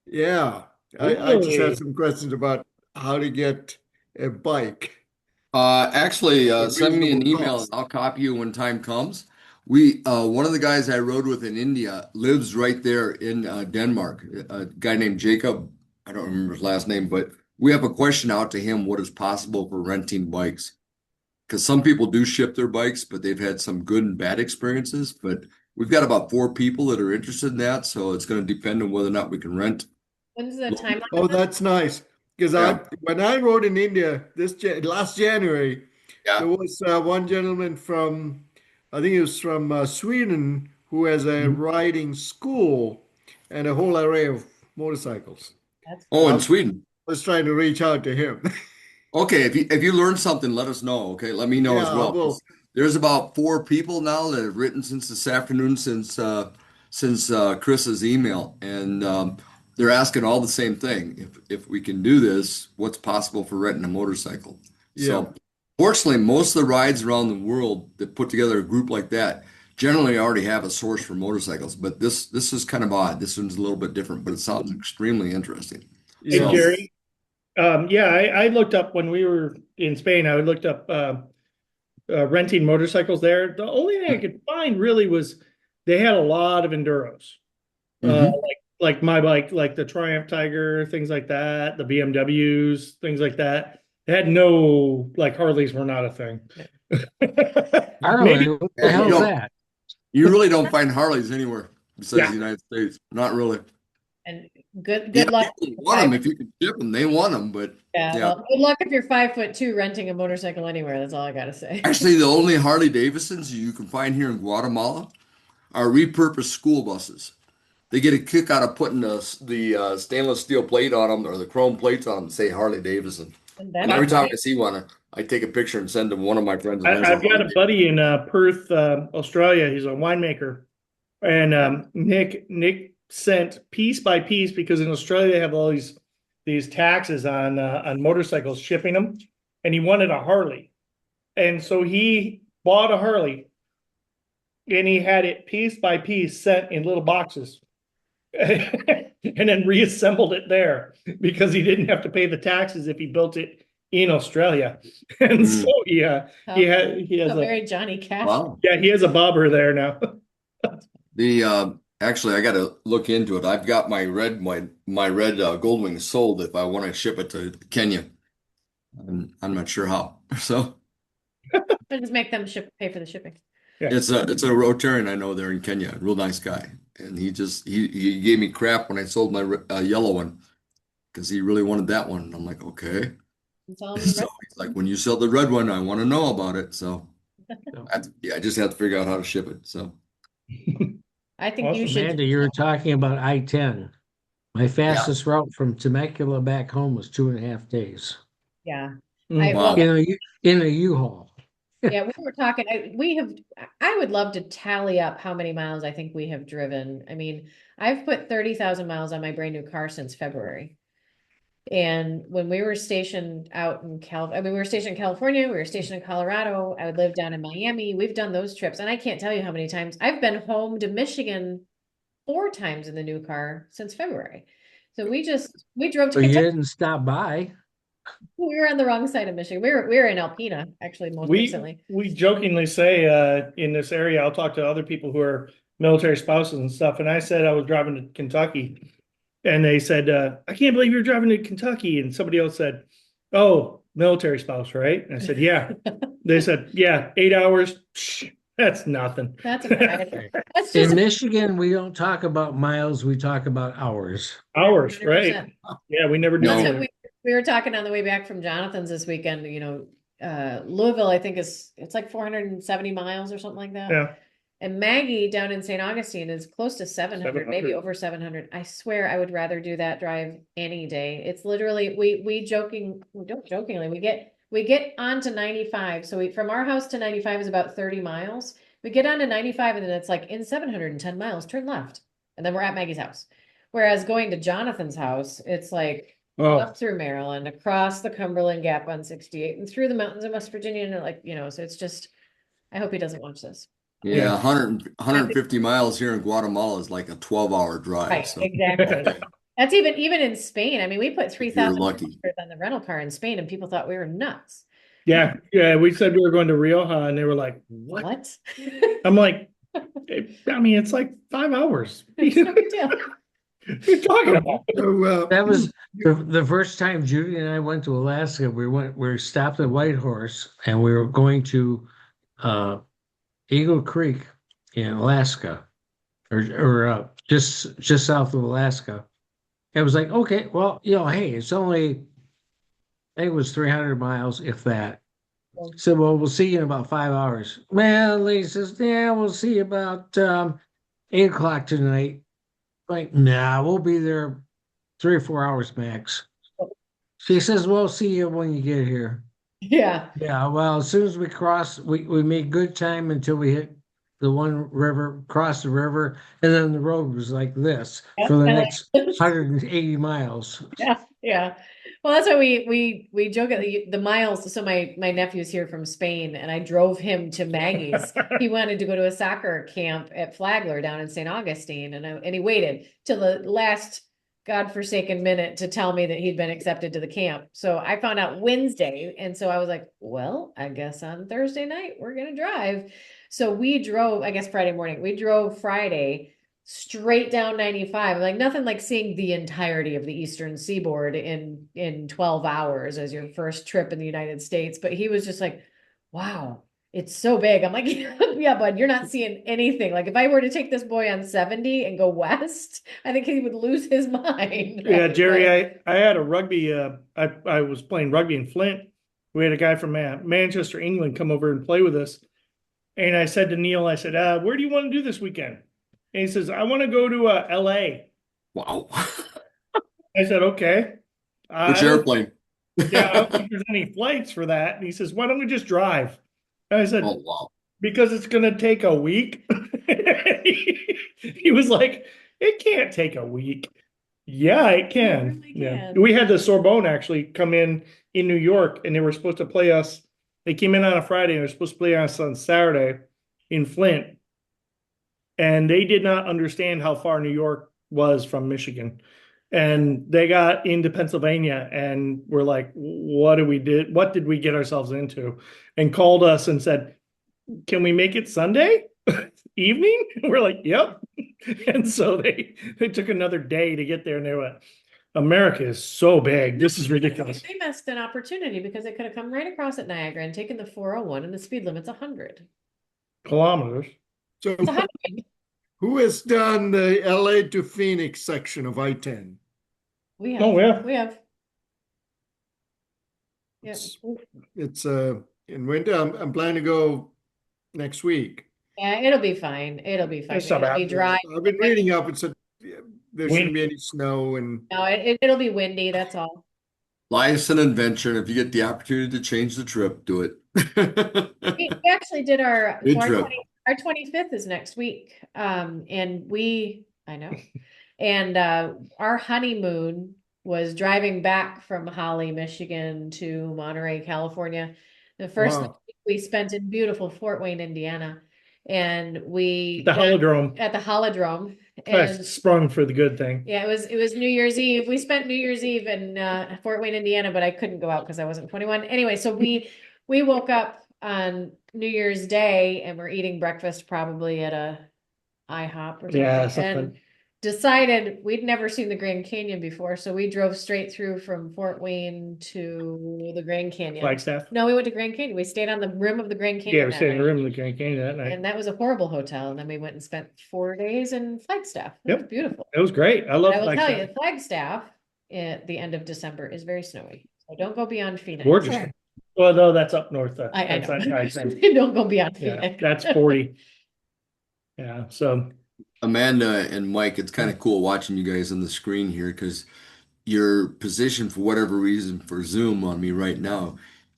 Yeah, I just had some questions about how to get a bike.
Actually,
A
send me an
reasonable
email
cost.
and I'll copy you when time comes. One of the guys I rode with in India lives right there in Denmark. A guy named Jacob I don't remember his last name, but we have a question out to him, what is possible for renting bikes? Because some people do ship their bikes, but they've had some good and bad experiences. But we've got about 4 people that are interested in that, so it's going to depend on whether or not we can rent.
When's the timeline?
Oh, that's nice. Because
Yeah.
when I rode in India last January,
Yeah.
there was one gentleman from, I think he was from Sweden, who has a riding school and a whole array of motorcycles.
That's
Oh,
I
in Sweden.
was trying to reach out to him.
Okay, if you learn something, let us know. Okay, let me know as
Yeah, I
well.
will.
There's about 4 people now that have written since this afternoon, since Chris's email, and they're asking all the same thing. If we can do this, what's possible for renting a motorcycle?
Yeah.
So, fortunately, most of the rides around the world that put together a group like that generally already have a source for motorcycles. But this is kind of odd. This one's a little bit different, but it sounds extremely interesting.
Hey,
Yeah.
Jerry. Yeah, I looked up when we were in Spain. I looked up renting motorcycles there. The only thing I could find really was they had a lot of enduros,
Mhm.
like my bike, like the Triumph Tiger, things like that, the BMWs, things like that. They had no, like, Harleys were not a thing.
Harley,
Maybe,
what the
Yeah, you
hell's
don't-
that?
You really don't find Harleys anywhere besides
Yeah.
the United States. Not really.
And good
Yeah,
luck.
people want them if you can ship them. They want them, but
Yeah,
yeah.
well, good luck if you're 5'2" renting a motorcycle anywhere. That's all I gotta say.
Actually, the only Harley Davidsons you can find here in Guatemala are repurposed school buses. They get a kick out of putting the stainless steel plate on them or the chrome plates on them and say Harley Davidson.
And
And every time I see one, I take a picture and send to one of my friends. And there's
I've got
Harley
a buddy in Perth, Australia. He's a winemaker, and Nick sent piece by piece because in Australia they have all these taxes on motorcycles shipping them, and he wanted a Harley, and so he bought a Harley, and he had it piece by piece sent in little boxes, and then reassembled it there because he didn't have to pay the taxes if he built it in Australia, and so he has
So
a
very Johnny Cash.
Wow.
yeah, he has a bobber there now.
Actually, I got to look into it. I've got my red Goldwing sold if I want to ship it to Kenya. I'm not sure how. So
But just make them pay for the shipping.
Yeah.
it's a Rotarian I know there in Kenya, real nice guy, and he gave me crap when I sold my yellow one because he really wanted that one. And I'm like, okay.
That's all
So he's like, when you sell the red one, I want to know about it. So I just have to figure out how to ship it. So
I think you
Awesome.
should.
Amanda, you were talking about I-10. My fastest route from Temecula back home was 2.5 days
Yeah.
Mm.
Wow.
in a U-Haul.
Yeah, we were talking, I would love to tally up how many miles I think we have driven. I mean, I've put 30,000 miles on my brand new car since February. And when we were stationed out in we were stationed in California, we were stationed in Colorado, I would live down in Miami. We've done those trips. And I can't tell you how many times I've been home to Michigan 4 times in the new car since February. So we drove to
So you
Kentucky.
didn't stop by.
We were on the wrong side of Michigan. We were in Alpena, actually, most recently.
We jokingly say in this area, I'll talk to other people who are military spouses and stuff, and I said I was driving to Kentucky, and they said, I can't believe you're driving to Kentucky. And somebody else said, oh, military spouse, right? And I said, yeah. They said, yeah, 8 hours. That's nothing.
That's just
In Michigan, we don't talk about miles, we talk about hours.
Hours, right?
100%.
Yeah, we never do.
That's
No.
what we were talking on the way back from Jonathan's this weekend. Louisville, I think it's like 470 miles or something like that.
Yeah.
And Maggie down in St. Augustine is close to 700, maybe
700.
over 700. I swear I would rather do that drive any day. It's literally, we don't jokingly, we get onto 95. So from our house to 95 is about 30 miles. We get onto 95 and then it's like in 710 miles, turn left. And then we're at Maggie's house. Whereas going to Jonathan's house, it's like up through Maryland, across the Cumberland Gap on 68 and through the mountains of West Virginia. And so it's just, I hope he doesn't watch this.
yeah, 150 miles here in Guatemala is like a 12-hour drive.
Right,
So
exactly. That's even in Spain. I mean, we put
you're
3,000
lucky.
on the rental car in Spain, and people thought we were nuts.
Yeah. We said we were going to Rioja, and they were like, what? I'm like, I mean, it's like 5 hours.
It's no big deal.
What are you talking about?
So,
That was the first time Judy and I went to Alaska. We stopped at Whitehorse and we were going to uh, Eagle Creek in Alaska, or just south of Alaska. It was like, okay, well, hey, it's only, I think it was 300 miles, if that. So, well, we'll see you in about 5 hours. Well, Lee says, yeah, we'll see you about 8 o'clock tonight. Like, nah, we'll be there 3 or 4 hours max. She says, we'll see you when you get here.
Yeah.
Yeah, well, as soon as we cross, we made good time until we hit the one river, crossed the river, and then the road was like this for the next 180 miles.
Yeah, yeah. Well, that's why we joke at the miles. So my nephew's here from Spain, and I drove him to Maggie's. He wanted to go to a soccer camp at Flagler down in St. Augustine, and he waited till the last godforsaken minute to tell me that he'd been accepted to the camp. So I found out Wednesday, and so I was like, well, I guess on Thursday night we're gonna drive. So we drove, I guess Friday morning. We drove Friday straight down 95, like nothing like seeing the entirety of the eastern seaboard in 12 hours as your first trip in the United States. But he was just like, wow, it's so big. I'm like, yeah, bud, you're not seeing anything. Like if I were to take this boy on 70 and go west, I think he would lose his mind.
Yeah, Jerry,
Like,
I had a rugby, I was playing rugby in Flint. We had a guy from Manchester, England come over and play with us. And I said to Neil, I said, where do you want to do this weekend? And he says, I want to go to LA.
Wow.
I said, okay.
Which airplane?
Yeah, I don't think there's any flights for that. And he says, why don't we just drive? And I said,
Oh, wow.
because it's going to take a week. He was like, it can't take a week. Yeah, it can.
really
Yeah.
can.
We had the Sorbonne actually come in New York, and they were supposed to play us. They came in on a Friday and they were supposed to play us on Saturday in Flint. And they did not understand how far New York was from Michigan. And they got into Pennsylvania and were like, what did we get ourselves into? And called us and said, can we make it Sunday evening? We're like, yep. And so they took another day to get there, and they went, America is so big. This is ridiculous.
They missed an opportunity because they could have come right across at Niagara and taken the 401, and the speed limit's 100.
Kilometers.
So
It's 100.
who has done the LA to Phoenix section of I-10?
We have.
Oh, yeah.
We have. Yeah.
It's in winter. I'm planning to go next week.
Yeah, it'll be fine. It'll be fine.
It's not
It'll be
bad.
dry.
I've been reading up. It said there shouldn't be any snow, and
No, it'll be windy. That's all.
Life's an adventure, and if you get the opportunity to change the trip, do it.
We actually did our
Good
our
trip.
25th is next week. And I know. And our honeymoon was driving back from Holly, Michigan to Monterey, California. The first
Wow.
week we spent in beautiful Fort Wayne, Indiana. And we
The Holodrome.
at the Holodrome.
I
And
sprung for the good thing.
yeah, it was New Year's Eve. We spent New Year's Eve in Fort Wayne, Indiana, but I couldn't go out because I wasn't 21. Anyway, so we woke up on New Year's Day and we're eating breakfast probably at a IHOP or something.
Yeah,
And decided we'd never seen the Grand Canyon before, so we drove straight through from Fort Wayne to the Grand Canyon.
Flagstaff.
No, we went to Grand Canyon. We stayed on the rim of the Grand Canyon.
Yeah, we
that
stayed in the
night.
room in the Grand Canyon that night.
And that was a horrible hotel. And then we went and spent 4 days in Flagstaff. It was
Yep.
beautiful.
It was great. I love
I will tell
Flagstaff.
you, Flagstaff at the end of December is very snowy. So don't go beyond Phoenix.
Gorgeous. Well, no, that's up north.
I
That's
know.
not right.
Don't go beyond
Yeah,
Phoenix.
that's 40. Yeah, so
Amanda and Mike, it's kind of cool watching you guys on the screen here because your position, for whatever reason, for Zoom on me right now,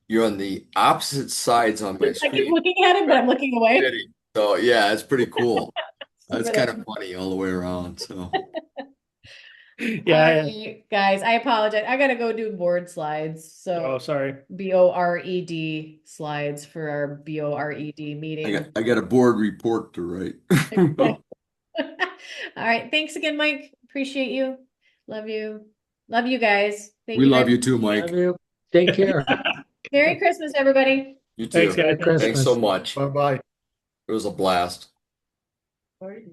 you're on the opposite sides on my
I keep
screen.
looking at him, but I'm looking away.
So yeah, it's pretty cool. That's
But,
kind of funny all the way around. So
yeah.
Alright, guys, I apologize. I gotta go do board slides. So
Oh, sorry.
BORED slides for our BORED meeting.
I got a board report to write.
All right. Thanks again, Mike. Appreciate you. Love you. Love you guys. Thank
We
you
love
very
you too, Mike.
Love you. Take care.
Merry Christmas, everybody.
You too.
Thanks, guys.
Merry
Thanks so much.
bye-bye.
It was a blast.
Alright.